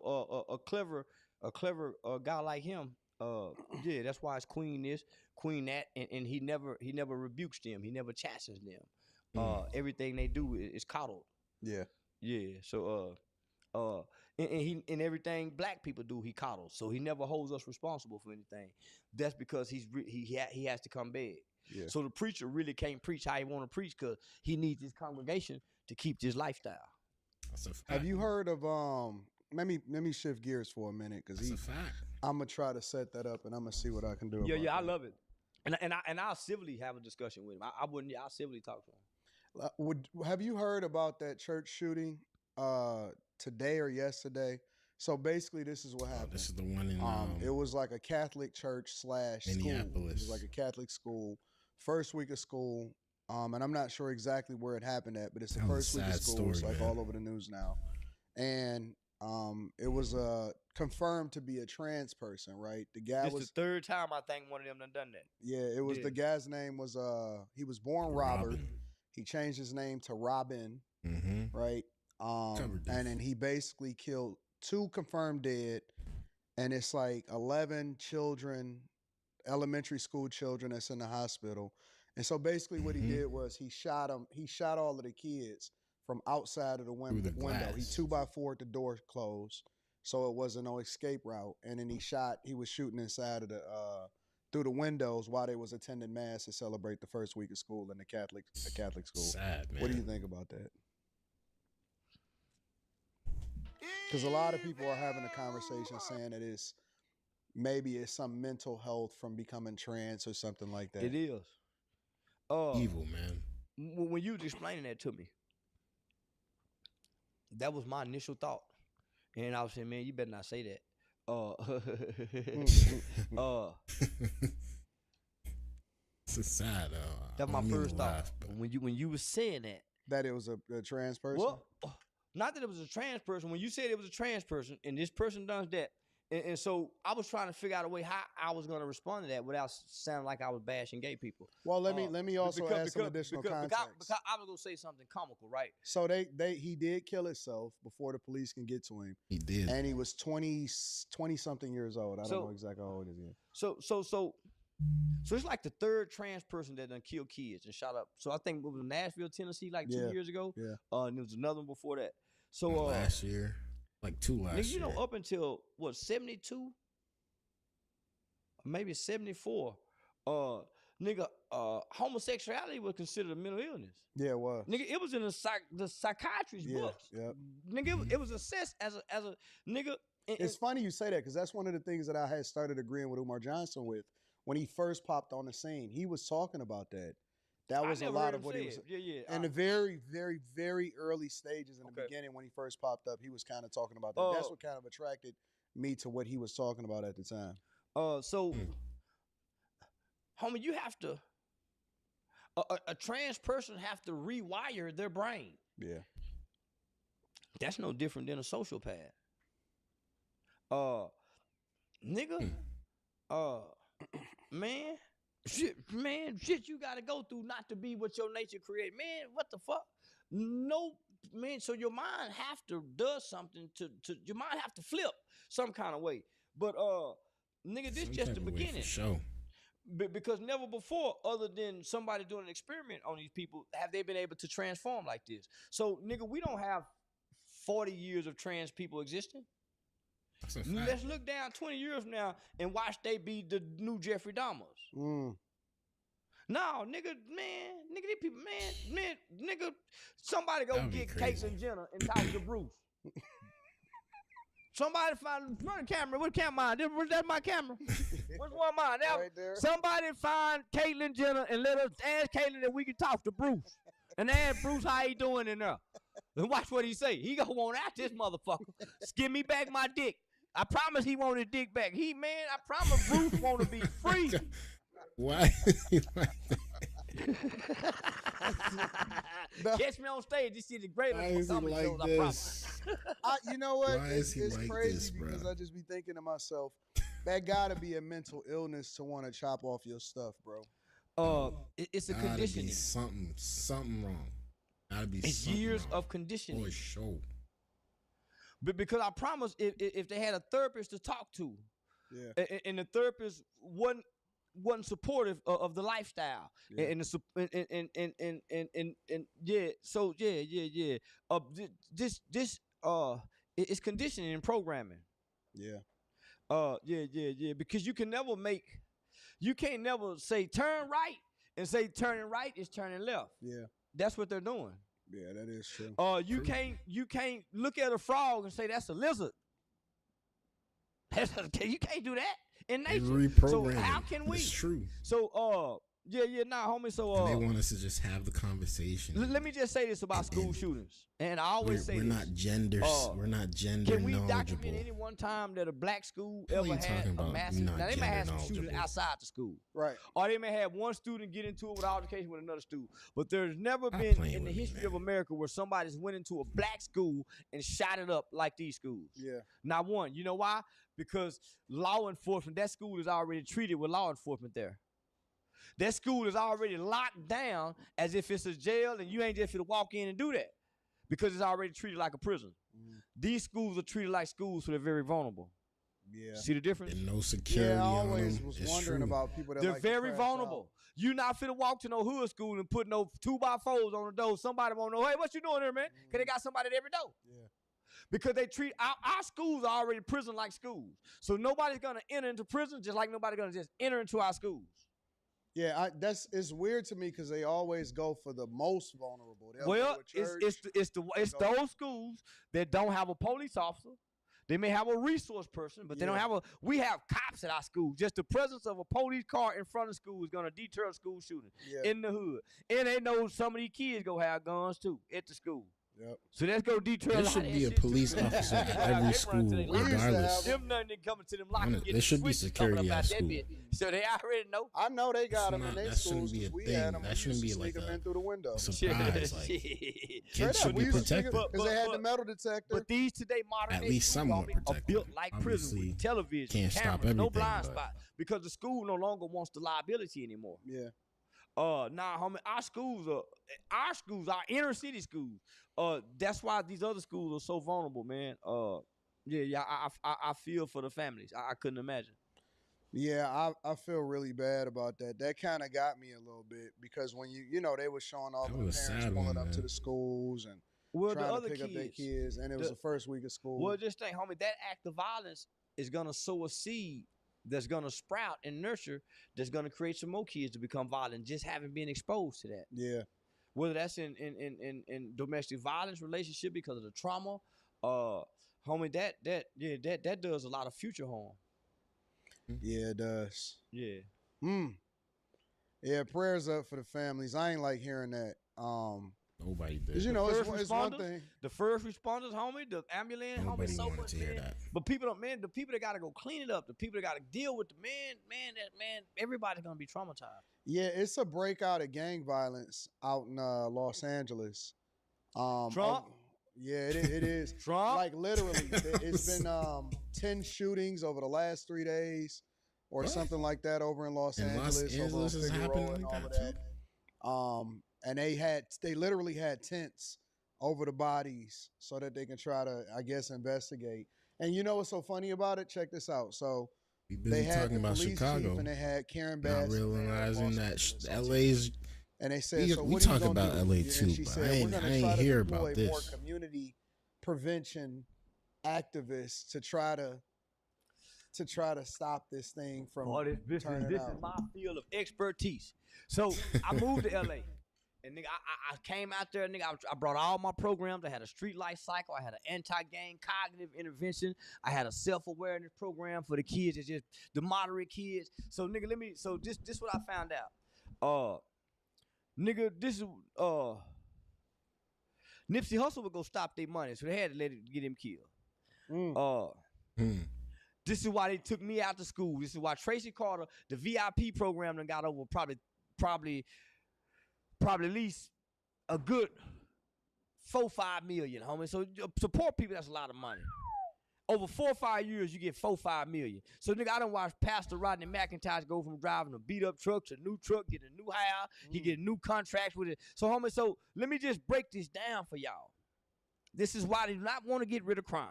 a clever a clever guy like him, yeah, that's why it's queen this, queen that, and he never rebukes them. He never chastens them. Everything they do is coddled. Yeah. Yeah. So and everything black people do, he coddles. So he never holds us responsible for anything. That's because he has to come beg. Yeah. So the preacher really can't preach how he want to preach because he needs his congregation to keep this lifestyle. That's a fact. Have you heard of let me shift gears for a minute because That's a fact. I'm gonna try to set that up and I'm gonna see what I can do. Yeah, about I love it. And I'll civilly have a discussion with him. I'll civilly talk to him. Have you heard about that church shooting today or yesterday? So basically, this is what happened. This is the one in it was like a Catholic church / school. Minneapolis. It was like a Catholic school. First week of school, and I'm not sure exactly where it happened at, but it's the first week of school. It's like all over the news now, and it was confirmed to be a trans person, right? The guy This was the third time I think one of them done that. Yeah, it was the guy's name was he was born Robert. He changed his name to Robin, right? And then he basically killed 2 confirmed dead, and it's like 11 children, elementary school children that's in the hospital. And so basically what he did was he shot all of the kids from outside of the window. He 2x4'd the door closed, so it wasn't no escape route. And then he was shooting inside of the through the windows while they was attending mass to celebrate the first week of school in the Catholic school. Sad, man. What do you think about that? Because a lot of people are having a conversation saying that maybe it's some mental health from becoming trans or something like that. It is. Evil, man. When you was explaining that to me, that was my initial thought. And I was saying, man, you better not say that. It's sad. That's my first thought. When you was saying that it was a trans person. Well, not that it was a trans person. When you said it was a trans person, and this person does that, and so I was trying to figure out a way how I was going to respond to that without sounding like I was bashing gay people. Well, let me also add some additional context. Because I was going to say something comical, right? So he did kill himself before the police can get to him. He did, and he was 20 something years old. I don't know exactly how old he is. So it's like the third trans person that done killed kids and shot up. So I think it was Nashville, Tennessee, like 2 years ago. Yeah. And there was another one before that. So last year, like 2 last year. You know, up until what 72, maybe 74, homosexuality was considered a mental illness. Yeah, it was. Nigga, it was in the psychiatrist's books. Yeah. Nigga, it was assessed as a nigga. It's funny you say that because that's one of the things that I had started agreeing with Umar Johnson with when he first popped on the scene. He was talking about that. That was a lot of what he was. In the very, very, very early stages in the beginning when he first popped up, he was kind of talking about that. That's what kind of attracted me to what he was talking about at the time. Homie, you have to. A trans person have to rewire their brain. Yeah. That's no different than a sociopath. Nigga. Shit you gotta go through not to be what your nature create. Man, what the fuck? No, man, so your mind have to do something to your mind have to flip some kind of way. But nigga, this just the beginning. Show. Because never before, other than somebody doing an experiment on these people, have they been able to transform like this. So, nigga, we don't have 40 years of trans people existing. Let's look down 20 years from now and watch they be the new Jeffrey Dahmers. No, nigga, these people, nigga, somebody go get Caitlyn Jenner and talk to Bruce. Somebody find the camera. What camera? That's my camera. Which one mine? Right there. Somebody find Caitlyn Jenner and let us ask Caitlyn if we can talk to Bruce. And ask Bruce how he doing in there. And watch what he say. He gonna want out this motherfucker. Give me back my dick. I promise he want his dick back. I promise Bruce want to be free. Why is he like that? Catch me on stage. This is the greatest. Why is he like this? You know what? Why it's like crazy this, because bro? I just be thinking to myself, that gotta be a mental illness to want to chop off your stuff, bro. It's a conditioning. Be something wrong. Gotta be. It's years of conditioning. For sure. because I promise, if they had a therapist to talk to, Yeah. and the therapist wasn't supportive of the lifestyle, Yeah. and yeah, so yeah. It's conditioning and programming. Yeah. Yeah. Because you can't never say turn right and say turning right is turning left. Yeah. That's what they're doing. Yeah, that is true. You can't look at a frog and say that's a lizard. You can't do that in nature. So how can we? It's true. So homie. So and they want us to just have the conversation. Let me just say this about school shootings, and I always say we're this. not gender. We're not gender Can we knowledgeable. document any one time that a black school What are ever you had talking a about? massive? Not Now they might have some gender shootings knowledgeable. outside the school, Right. or they may have one student get into it with altercation with another student. But there's never Stop been playing in the with me, history man. of America where somebody's went into a black school and shot it up like these schools. Yeah. Not one. You know why? Because law enforcement, that school is already treated with law enforcement there. That school is already locked down as if it's a jail, and you ain't just gonna walk in and do that because it's already treated like a prison. These schools are treated like schools, so they're very vulnerable. Yeah. See the difference? And no security. Yeah, I on always them. was It's wondering true. about people that They're like to very crash vulnerable. You not finna walk to no hood school and put no 2x4s on the door. Somebody won't know, hey, what you doing here, man? Because they got somebody at every door. Yeah. Because they treat our schools are already prison-like schools. So nobody's gonna enter into prison just like nobody's gonna just enter into our schools. Yeah, it's weird to me because they always go for the most vulnerable. They'll Well, go to a it's church, those schools that don't have a police officer. They may have a resource person, but they don't have we have cops at our school. Just the presence of a police car in front of school is gonna deter a school shooting in the hood. And they know some of these kids go have guns too at the school. Yep. So let's go deter. There should be a police officer at every school, regardless. Them nothing coming to them lockers. There should be security at school. So they already know. I know they got them in their That schools. shouldn't be a We thing. had them. That shouldn't be like in through the window. surprise. Like, Straight kids up, should we be used to protected. because they had the metal detector. But these today modern At day least schools, somewhat homie, are protected. built like prison Obviously, with television, can't stop cameras, no everything, blind but- spot because the school no longer wants the liability anymore. Yeah. Nah, homie, our inner city schools. That's why these other schools are so vulnerable, man. I feel for the families. I couldn't imagine. Yeah, I feel really bad about that. That kind of got me a little bit because when they were showing all That the was a parents sad pulling one, up to man. the schools and Well, the trying other to pick up their kids, kids, and it was the first week of school. Well, just think, homie, that act of violence is gonna sow a seed that's gonna sprout and nurture, that's gonna create some more kids to become violent, just having been exposed to that. Yeah. Whether that's in domestic violence relationship because of the trauma, homie, that does a lot of future harm. Yeah, it does. Yeah. Yeah, prayers up for the families. I ain't like hearing that. Nobody did. Because, it's one responders, thing. The first responders, homie, the ambulance, Nobody homie, so wanted much, to hear man. that. But people don't, man, the people that got to go clean it up, the people that got to deal with the man, everybody's going to be traumatized. Yeah, it's a breakout of gang violence out in Los Angeles. Trump? Yeah, it is. Trump? Like, literally, it's been 10 shootings over the last 3 days or something like that over in Los Angeles. Los Angeles over is Figueroa happening and like all that of that. And they literally had tents over the bodies so that they can try to, I guess, investigate. And you know what's so funny about it? Check this out. So We they busy had talking the about police Chicago, chief and they had Karen Bass. not realizing that LA. LA's. And they said, so we what are you talk gonna about do? LA And too, she but said, I we're ain't gonna I try ain't to hear deploy about more this. community prevention activists to try to stop this thing from turning This out. is my field of expertise. So I moved to LA. And nigga, I came out there, nigga. I brought all my programs. I had a street life cycle. I had an anti-gang cognitive intervention. I had a self-awareness program for the kids. It's just the moderate kids. So nigga, this what I found out. Nigga, this is Nipsey Hussle would go stop their money, so they had to let it get him killed. This is why they took me out to school. This is why Tracy Carter, the VIP program, done got over probably at least a good 4-5 million, homie. So support people, that's a lot of money. Over 4 or 5 years, you get 4-5 million. So nigga, I done watched Pastor Rodney McIntosh go from driving a beat up truck to a new truck, get a new house, he get new contracts with it. So homie, so let me just break this down for y'all. This is why they do not want to get rid of crime.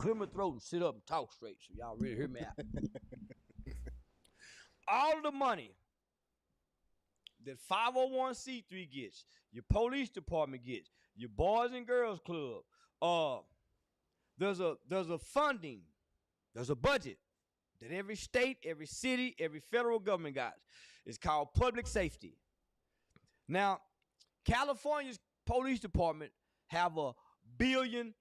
Clear my throat and sit up and talk straight so y'all really hear me out. All of the money that 501c3 gets, your police department gets, your Boys and Girls Club, there's a funding, there's a budget that every state, every city, every federal government got. It's called public safety. Now, California's police department have $1 billion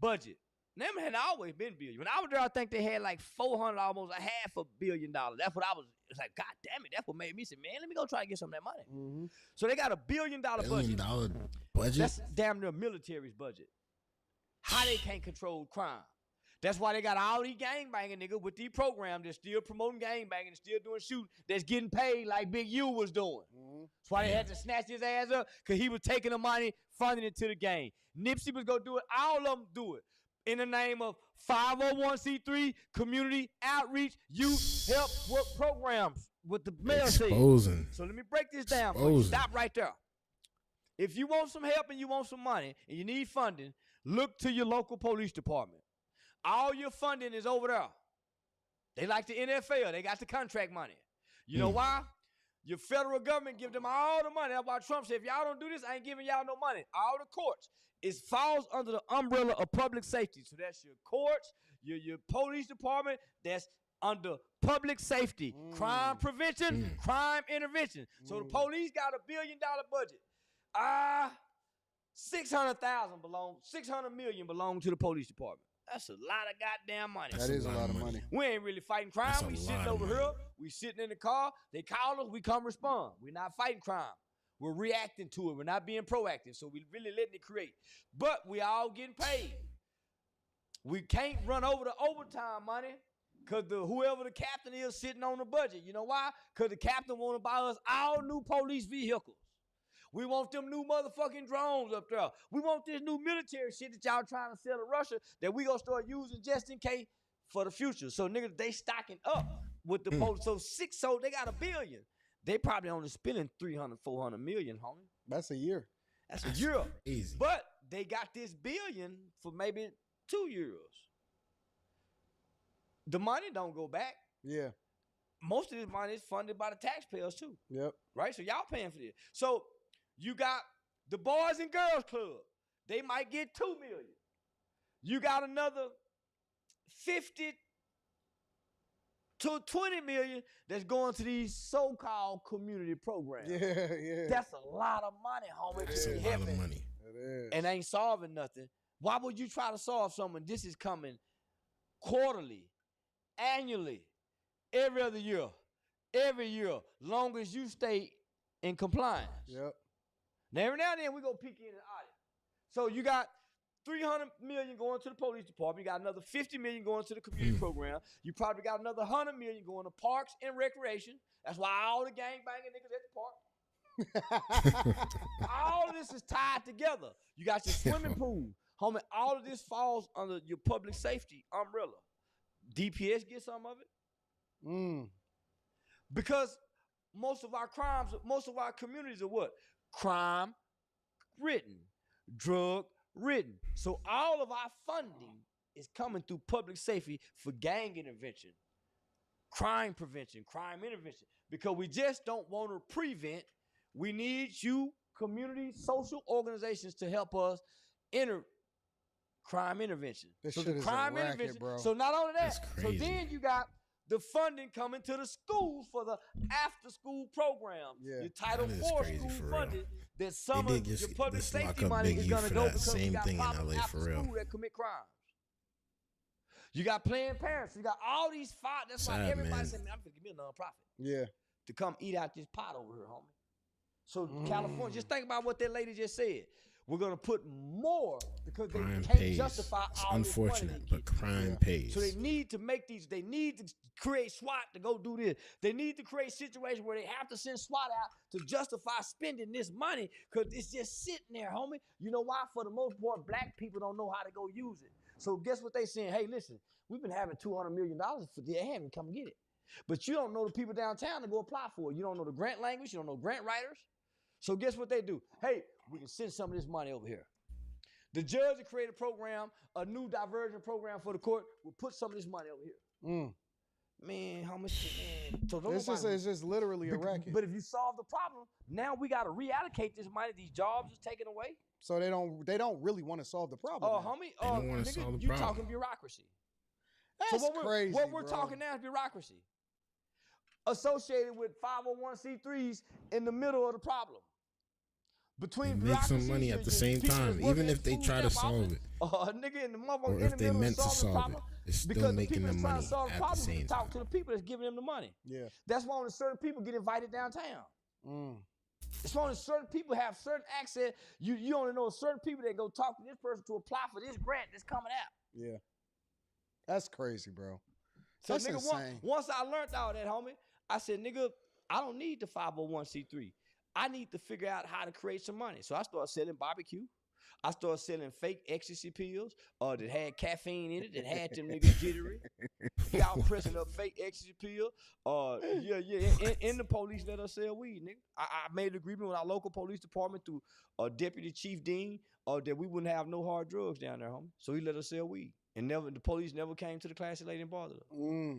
budget. Them had always been billion. When I was there, I think they had like 400, almost $500 million. That's what I was. It's like, God damn it, that's what made me say, man, let me go try to get some of that money. Mm-hmm. So they got $1 billion budget. $1 billion budget? That's damn near military's budget. How they can't control crime. That's why they got all these gangbanging niggas with these programs that's still promoting gangbanging and still doing shooting that's getting paid like Big U was doing. Mm-hmm. That's why they had to snatch his ass up, because he was taking the money, funding it to the gang. Nipsey was going to do it. All of them do it. In the name of 501c3, community outreach, youth help work programs with the mayor Exposing. said. So let me break this down for you. Stop right there. If you want some help and you want some money and you need funding, look to your local police department. All your funding is over there. They like the NFL. They got the contract money. You know why? Your federal government give them all the money. That's why Trump said, if y'all don't do this, I ain't giving y'all no money. All the courts. It falls under the umbrella of public safety. So that's your courts, your police department. That's under public safety, crime prevention, crime intervention. So the police got $1 billion budget. 600 million belong to the police department. That's a lot of goddamn money. That is a lot of money. We ain't really fighting crime. We sitting over here. We sitting in the car. They call us. We come respond. We're not fighting crime. We're reacting to it. We're not being proactive. So we really letting it create. But we all getting paid. We can't run over the overtime money because whoever the captain is sitting on the budget. You know why? Because the captain want to buy us all new police vehicles. We want them new motherfucking drones up there. We want this new military shit that y'all trying to sell to Russia that we gonna start using just in case for the future. So niggas, they stocking up with the police. So they got $1 billion. They probably only spending 300, 400 million, homie. That's a year. That's a year. Easy. But they got this $1 billion for maybe 2 years. The money don't go back. Yeah. Most of this money is funded by the taxpayers too. Yep. Right? So y'all paying for this. So you got the Boys and Girls Club. They might get $2 million. You got another 50 to 20 million that's going to these so-called community programs. Yeah. That's a lot of money, homie. That's a lot of money. It is. And ain't solving nothing. Why would you try to solve something? This is coming quarterly, annually, every other year, long as you stay in compliance. Yep. Now, every now and then we go peek in the audit. So you got 300 million going to the police department. You got another 50 million going to the community program. You probably got another 100 million going to parks and recreation. That's why all the gangbanging niggas at the park. All of this is tied together. You got your swimming pool. Homie, all of this falls under your public safety umbrella. DPS get some of it. Because most of our crimes, most of our communities are what? Crime ridden, drug ridden. So all of our funding is coming through public safety for gang intervention, crime prevention, crime intervention. Because we just don't want to prevent. We need you, community, social organizations, to help us enter crime intervention. This so shit the is crime a racket, intervention. bro. So not only that, so crazy. then you got the funding coming to the schools for the after-school program. Yeah. Your Title That is IV crazy, school for real. funding. That some They of did your just public lock safety up money Big is U going to for go that because same we got thing in problems LA, after for real. school that commit crimes. You got Planned Parents. You got all these five. That's why Sad, everybody man. said, man, I'm going to give me a nonprofit Yeah. to come eat out this pot over here, homie. So California, just think about what that lady just said. We're gonna put more because they Crime can't pays. justify It's all this money unfortunate, they but get. crime pays. So they need to make these. They need to create SWAT to go do this. They need to create situations where they have to send SWAT out to justify spending this money because it's just sitting there, homie. You know why? For the most part, black people don't know how to go use it. So guess what they saying? Hey, listen, we've been having $200 million for the having come get it. But you don't know the people downtown to go apply for it. You don't know the grant language. You don't know grant writers. So guess what they do? Hey, we can send some of this money over here. The judge will create a program, a new diversion program for the court. We'll put some of this money over here. Man, how much? Man. So It's just literally a racket. But if you solve the problem, now we got to reallocate this money. These jobs is taken away. So they don't really want to solve the problem. Homie, They don't want to solve the you problem. talking bureaucracy. That's so crazy. What we're bro. talking now is bureaucracy associated with 501c3s in the middle of the problem. Between make some money at the same time, even if they try to solve it. Nigga in the motherfucker Or in if the they middle meant of to solving the solve it, problem. it's still Because making the them people money that's trying to solve the at the problem same talk time. to the people that's giving them the money. Yeah. That's why only certain people get invited downtown. It's only certain people have certain access. You only know certain people that go talk to this person to apply for this grant that's coming out. Yeah. That's crazy, bro. So That's nigga, insane. once I learned all that, homie, I said, nigga, I don't need the 501c3. I need to figure out how to create some money. So I started selling barbecue. I started selling fake ecstasy pills that had caffeine in it, that had them niggas jittery. Y'all pressing up fake ecstasy pill. In the police let us sell weed, nigga. I made an agreement with our local police department through Deputy Chief Dean that we wouldn't have no hard drugs down there, homie. So he let us sell weed. And the police never came to the class lady and bothered us.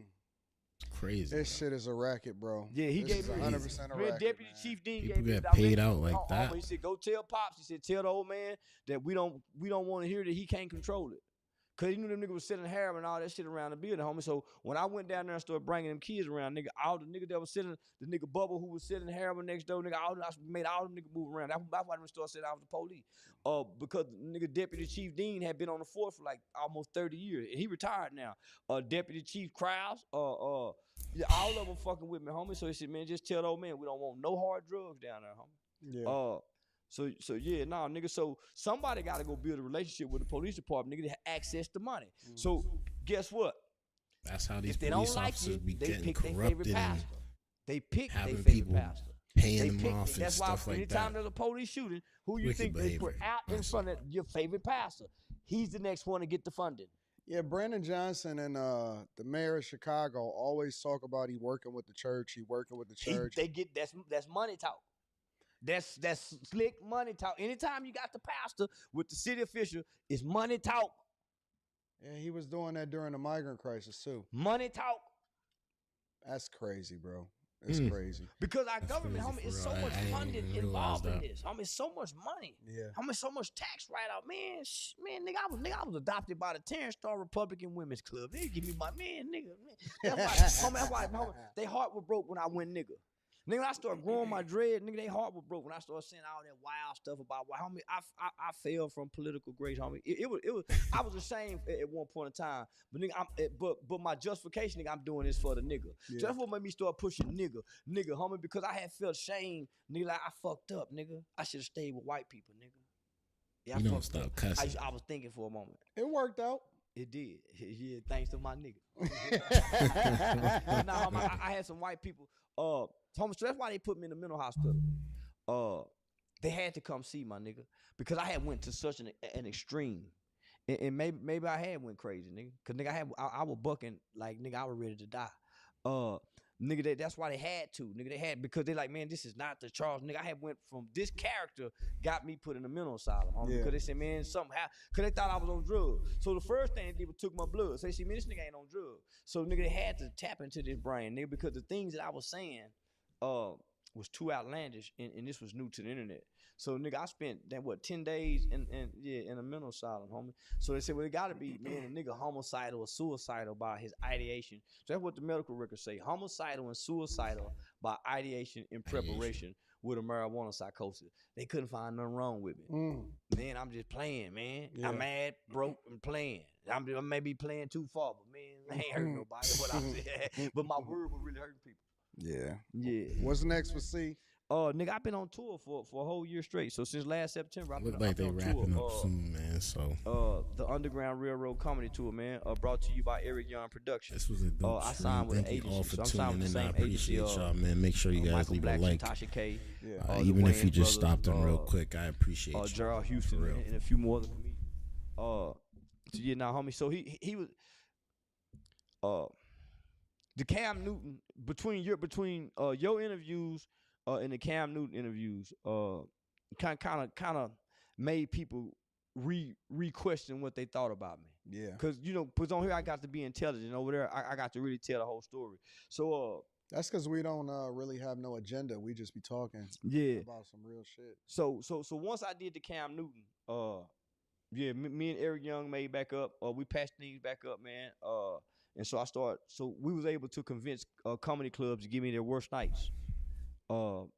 It's crazy. This shit is a racket, bro. Yeah, he gave me 100% a racket. Deputy man. Chief Dean People gave me get the paid direction. out like that. He said, go tell Pops. He said, tell the old man that we don't want to hear that he can't control it. Cause he knew them niggas was selling heroin and all that shit around the building, homie. So when I went down there and started bringing them kids around, nigga, all the niggas that was sitting, the nigga Bubba who was selling heroin next door, nigga, I made all them niggas move around. That's why them started saying I was the police. Because nigga Deputy Chief Dean had been on the force for like almost 30 years, and he retired now. Deputy Chief Krause, all of them fucking with me, homie. So he said, man, just tell the old man we don't want no hard drugs down there, homie. Yeah. So yeah, nah, nigga. So somebody got to go build a relationship with the police department, nigga, to access the money. So guess what? That's how these If they police don't like officers you, be they getting pick their favorite corrupted and pastor. They pick their having favorite people pastor. paying them off and That's why stuff like anytime that. there's a police shooting, who you Wicked think they put behavior. out in front of your favorite pastor? He's the next one to get the funding. Yeah, Brandon Johnson and the mayor of Chicago always talk about he working with the church. He working with the church. They get that's money talk. That's slick money talk. Anytime you got the pastor with the city official, it's money talk. Yeah, he was doing that during the migrant crisis too. Money talk. That's crazy, bro. It's crazy. Because our That's government, crazy homie, for is so real. much I didn't funding even realize involved in that. this. Homie, it's so much money. Yeah. Homie, so much tax write-off. Man, nigga, I was adopted by the 10-star Republican Women's Club. They give me my man. That's why, homie, they heart was broke when I went nigga. Nigga, when I started growing my dread, nigga, they heart was broke when I started saying all that wild stuff about why, homie, I fell from political grace, homie. It was I was ashamed at one point in time, but nigga, but my justification, nigga, I'm doing this for the nigga. Yeah. So that's what made me start pushing nigga, homie, because I had felt shame, nigga, like I fucked up, nigga. I should have stayed with white people, nigga. Yeah, You don't fucked stop up. cussing. I was thinking for a moment. It worked out. It did. Yeah, thanks to my nigga. Nah, homie, I had some white people. Homie, so that's why they put me in the mental hospital. They had to come see my nigga because I had went to such an extreme, and maybe I had went crazy, nigga. Cause nigga, I was bucking like nigga, I was ready to die. Nigga, that's why they had to, nigga. They had because they like, man, this is not the Charles, nigga. I had went from this character got me put in a mental asylum, homie. Yeah. Because they said, man, something happened. Because they thought I was on drugs. So the first thing they did was took my blood. So they said, man, this nigga ain't on drugs. So nigga, they had to tap into this brain, nigga, because the things that I was saying was too outlandish, and this was new to the internet. So nigga, I spent 10 days in a mental asylum, homie. So they said, well, it gotta be, man, a nigga homicidal or suicidal by his ideation. So that's what the medical records say: homicidal and suicidal by ideation in preparation with a marijuana psychosis. They couldn't find nothing wrong with me. Man, I'm just playing, man. Yeah. I'm mad, broke, and playing. I may be playing too far, but man, I ain't hurting nobody. What I'm saying, but my word was really hurting people. Yeah. Yeah. What's next for C? Nigga, I've been on tour for a whole year straight. So since last September, I've Look been like they on wrapping tour. up soon, man. So The Underground Railroad Comedy Tour, man. Brought to you by Eric Young Productions. this was a dope I stream. signed with an Thank you all agency, for so I'm signed tuning with the in. I same appreciate agency, y'all, man. Make sure you guys Michael leave Black, a like. Tasha K. Yeah. Even the if you Wayans just brothers, stopped in real quick, I appreciate you. Gerald Houston, For real. and a few more other comedians. So yeah, now, homie. So he was the Cam Newton between your interviews in the Cam Newton interviews, kind of made people re-question what they thought about me. Yeah. Cause cause on here I got to be intelligent. Over there I got to really tell the whole story. So that's because we don't really have no agenda. We just be talking about some real shit. So once I did the Cam Newton, me and Eric Young made back up. We patched things back up, man. And so we was able to convince comedy clubs to give me their worst nights. So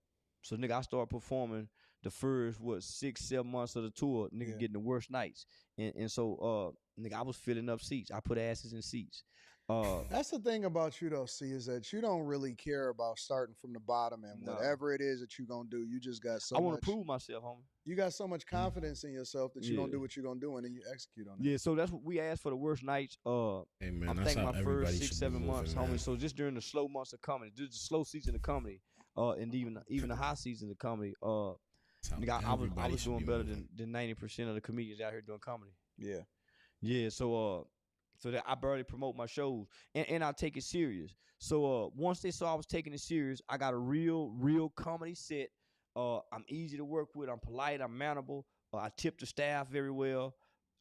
nigga, I started performing the first 6-7 months of the tour, nigga, getting the worst nights. And so nigga, I was filling up seats. I put asses in seats. That's the thing about you though, C, is that you don't really care about starting from the bottom, and whatever it is that you're gonna do, you just got so much. I want to prove myself, homie. You got so much confidence in yourself that you don't do what you're gonna do, and then you execute on it. Yeah, so that's what we asked for, the worst nights. Hey man, I'm that's thinking how my everybody first should 6-7 be months, moving, homie. man. So just during the slow months of comedy, the slow season of comedy, and even the high season of comedy, nigga, I was doing better than 90% of the comedians out here doing comedy. Yeah. Yeah, so that I barely promote my shows, and I take it serious. So once they saw I was taking it serious, I got a real comedy set. I'm easy to work with. I'm polite. I'm mannerable. I tip the staff very well.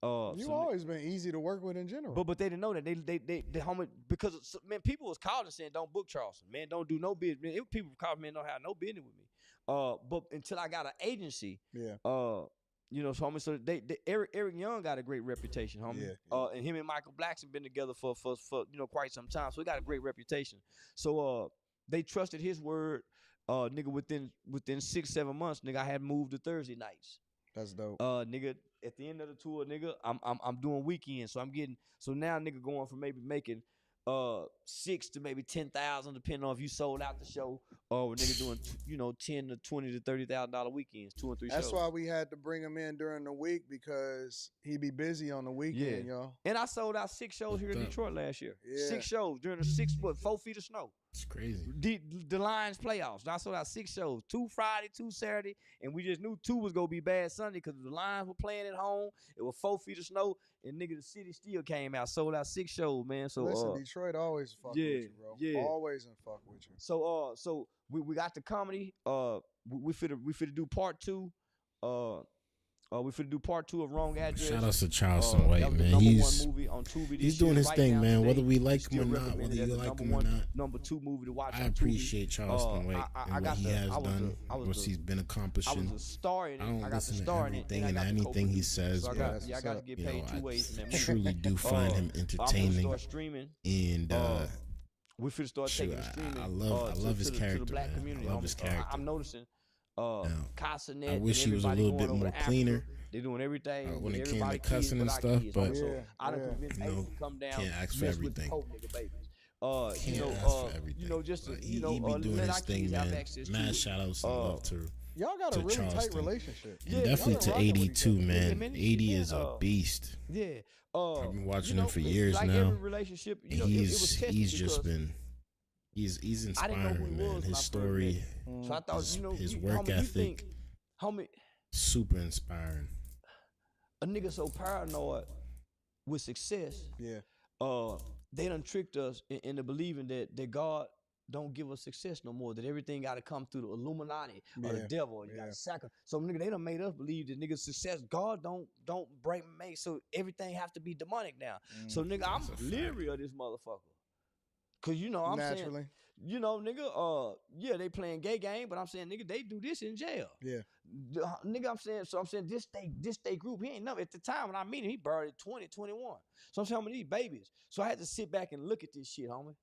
You've always been easy to work with in general. But they didn't know that they homie, because man, people was calling and saying don't book Charleston, man, don't do no business. Man, people calling, man, don't have no business with me. But until I got an agency, so homie, so Eric Young got a great reputation, homie. And him and Michael Blackson been together for quite some time, so he got a great reputation. So they trusted his word. Nigga, within 6-7 months, nigga, I had moved to Thursday nights. That's dope. Nigga, at the end of the tour, nigga, I'm doing weekends, so now nigga going from maybe making 6 to maybe 10,000, depending on if you sold out the show, or nigga doing $10 to $20 to $30,000 weekends, 2 and 3 shows. That's why we had to bring him in during the week, because he be busy on the weekend, y'all. And I sold out 6 shows here in Detroit last year. Yeah. 6 shows during the 4 feet of snow. It's crazy. The Lions playoffs. I sold out 6 shows, 2 Friday, 2 Saturday, and we just knew 2 was gonna be bad Sunday because the Lions were playing at home. It was 4 feet of snow, and nigga, the city still came out. Sold out 6 shows, man. So listen, Detroit always fuck with you, bro. Yeah. Always and fuck with you. So we got the comedy. We finna do part 2. We finna do part 2 of Wrong Address. Shout out to Charleston White, that was man. The #1 movie on Tubi this he's doing year, his right thing, now man. today. Whether we like him Still or not, recommended whether as you the like him or not, #2 movie to watch. I on appreciate Tubi. Charleston White and what he has done, what he's been I accomplishing. was a star in it. I don't got the listen to star in it, everything I and got the anything he co-producer. says, So I but got to get you paid know, 2 ways from I that movie. truly do find him I'm entertaining, start streaming. and We finna start taking the streaming. I love his to character, the black man. community. I love his character. I'm noticing. I wish he was a little bit more cleaner. They're doing everything when it came to everybody cussing and kids, stuff, kids, but so I done convinced you Ace know, to come down. can't ask for mess with the everything. Pope, nigga, babies. Can't ask for everything. Just But he he be doing let his our thing, kids have man. access to Mad it. shout outs and love to Y'all got a to really tight Charleston. relationship. And Yeah, definitely y'all to been rocking 80 with each too, other. man. man, 80 is a beast. Yeah. I've been watching you him know, for years like now. Every relationship, you know, it was tested he's just because been he's I didn't know who inspiring, he was man. when I His first story, met him. So I thought, his you, work homie, you ethic, think, homie, super inspiring. a nigga so paranoid with success, they done tricked us into believing that God don't give us success no more, that everything got to come through the Illuminati or the devil, or you got to sacrifice. So nigga, they done made us believe that nigga success, God don't make, so everything have to be demonic now. So nigga, I'm leery of this motherfucker. Cause I'm naturally saying, nigga, they playing gay game, but I'm saying, nigga, they do this in jail. Yeah. Nigga, I'm saying this they group, he ain't never, at the time when I meet him, he buried 20, 21. So I'm saying, these babies. So I had to sit back and look at this shit, homie.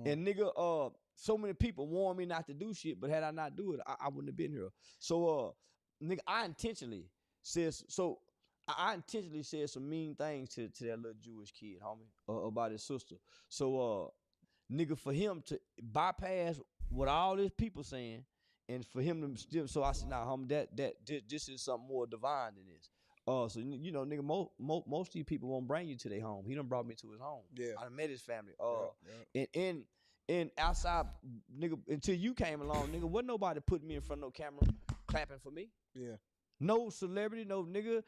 And nigga, so many people warned me not to do shit, but had I not do it, I wouldn't have been here. So, nigga, I intentionally said some mean things to that little Jewish kid, homie, about his sister. So, nigga, for him to bypass what all these people saying, and for him to still, so I said, nah, homie, this is something more divine than this. So nigga, most of these people won't bring you to their home. He done brought me to his home. Yeah, I done met his family. And outside, nigga, until you came along, nigga, wasn't nobody putting me in front of no camera clapping for me. Yeah. No celebrity, no nigga.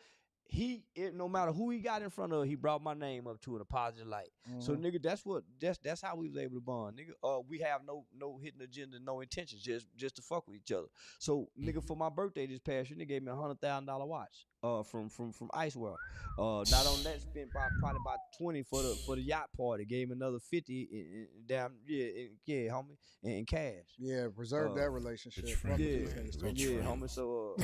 no matter who he got in front of, he brought my name up to in a positive light. So nigga, that's how we was able to bond. Nigga, we have no hidden agenda, no intentions, just to fuck with each other. So nigga, for my birthday this past year, nigga gave me $100,000 watch from Icewear. Not on that, spent probably about 20 for the yacht party. Gave me another 50 in homie, in cash. Yeah, preserve that relationship. friend, Homie. So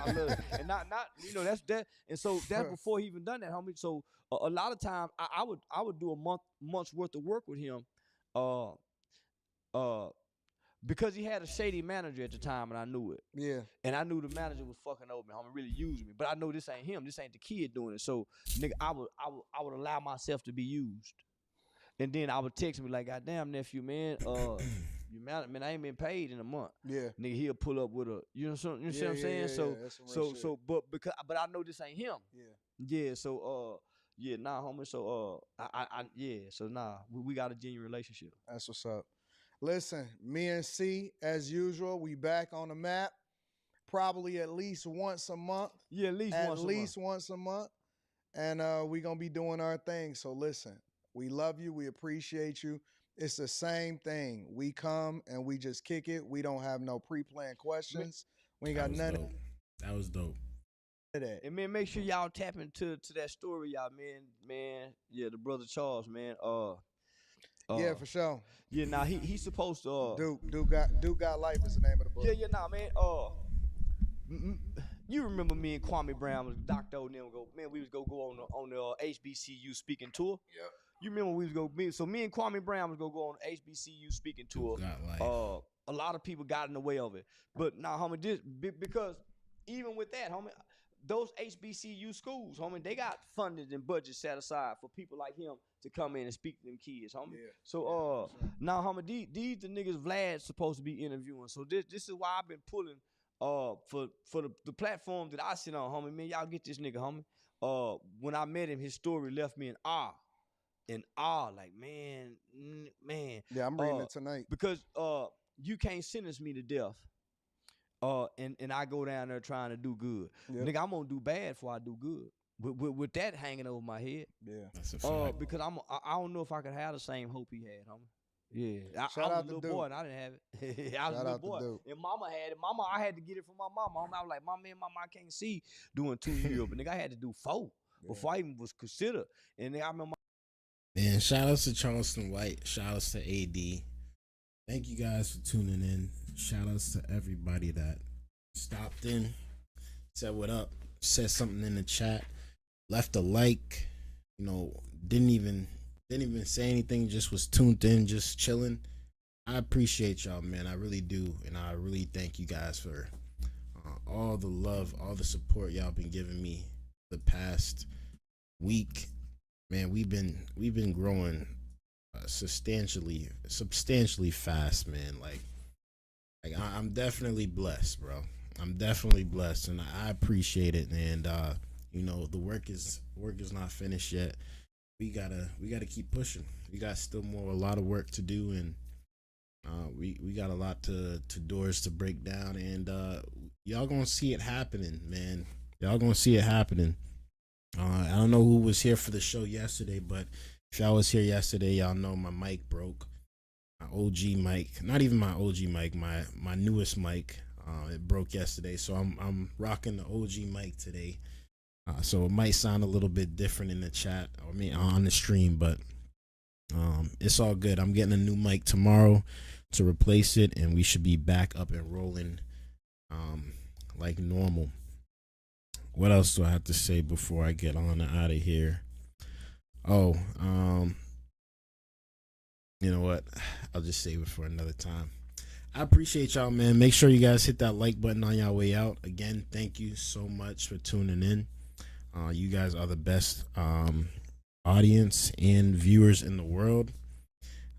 I love it. And not that's that. And so that's before he even done that, homie. So a lot of times I would do a month's worth of work with him, because he had a shady manager at the time, and I knew it. Yeah. And I knew the manager was fucking over me, homie, really using me. But I know this ain't him. This ain't the kid doing it. So nigga, I would allow myself to be used. And then I would text me like, "Goddamn nephew, man, you mad at me? I ain't been paid in a month." Yeah. Nigga, he'll pull up with a, you see what I'm saying? But I know this ain't him. Yeah. So homie. So we got a genuine relationship. That's what's up. Listen, me and C, as usual, we back on the map. Probably at least once a month. Yeah, at least once a month. And we gonna be doing our thing. So listen, we love you. We appreciate you. It's the same thing. We come and we just kick it. We don't have no pre-planned questions. We ain't got none. That was dope. That. And man, make sure y'all tap into that story, y'all, man. Yeah, the brother Charles, man. Yeah, for sure. Yeah, nah, he's supposed to. Dude got life is the name of the book. Yeah, nah, man. You remember me and Kwame Brown was Dr. O'Neill we was go on the HBCU speaking tour. Yeah. You remember we was me and Kwame Brown was gonna go on the HBCU speaking tour. A lot of people got in the way of it, but nah, homie, because even with that, homie, those HBCU schools, homie, they got funding and budget set aside for people like him to come in and speak to them kids, homie. Yeah. So now, homie, these the niggas Vlad's supposed to be interviewing. So this is why I've been pulling for the platform that I sit on, homie. Man, y'all get this nigga, homie. When I met him, his story left me in awe. Like, man. Yeah, I'm reading it tonight. Because you can't sentence me to death. And I go down there trying to do good. Yep. Nigga, I'm gonna do bad before I do good. With that hanging over my head. Yeah. That's a fact. Because I don't know if I could have the same hope he had, homie. Yeah. Shout I out was a to little Duke. boy and I didn't have it. I was a little boy. And mama had it. Mama, I had to get it from my mama. I was like, Mama, I can't see doing 2 years. But nigga, I had to do 4 before I even was considered. And then I remember Man, shout outs to Charleston White. Shout outs to AD. Thank you guys for tuning in. Shout outs to everybody that stopped in, said what up, said something in the chat, left a like, didn't even say anything, just was tuned in, just chilling. I appreciate y'all, man. I really do. And I really thank you guys for all the love, all the support y'all been giving me the past week. Man, we've been growing substantially fast, man. Like I'm definitely blessed, bro. I'm definitely blessed, and I appreciate it. And the work is not finished yet. We gotta keep pushing. We got still a lot of work to do, and we got a lot to doors to break down, and y'all gonna see it happening, man. Y'all gonna see it happening. I don't know who was here for the show yesterday, but if y'all was here yesterday, y'all know my mic broke. My OG mic, not even my OG mic, my newest mic. It broke yesterday, so I'm rocking the OG mic today. So it might sound a little bit different in the chat, on the stream, but it's all good. I'm getting a new mic tomorrow to replace it, and we should be back up and rolling like normal. What else do I have to say before I get on and out of here? Oh, you know what? I'll just save it for another time. I appreciate y'all, man. Make sure you guys hit that like button on y'all way out. Again, thank you so much for tuning in. You guys are the best audience and viewers in the world.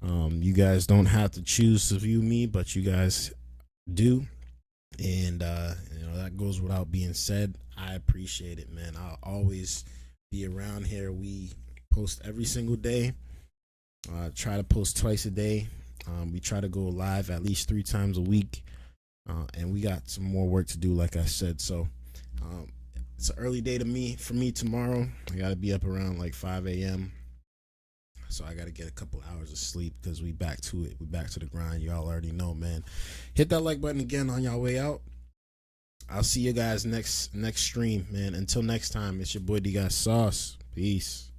You guys don't have to choose to view me, but you guys do. And that goes without being said. I appreciate it, man. I'll always be around here. We post every single day. Try to post twice a day. We try to go live at least 3 times a week. And we got some more work to do, like I said. So It's an early day for me tomorrow. I gotta be up around like 5 a.m. So I gotta get a couple hours of sleep because we back to it. We back to the grind. Y'all already know, man. Hit that like button again on y'all way out. I'll see you guys next stream, man. Until next time, it's your boy Dgotsauce. Peace.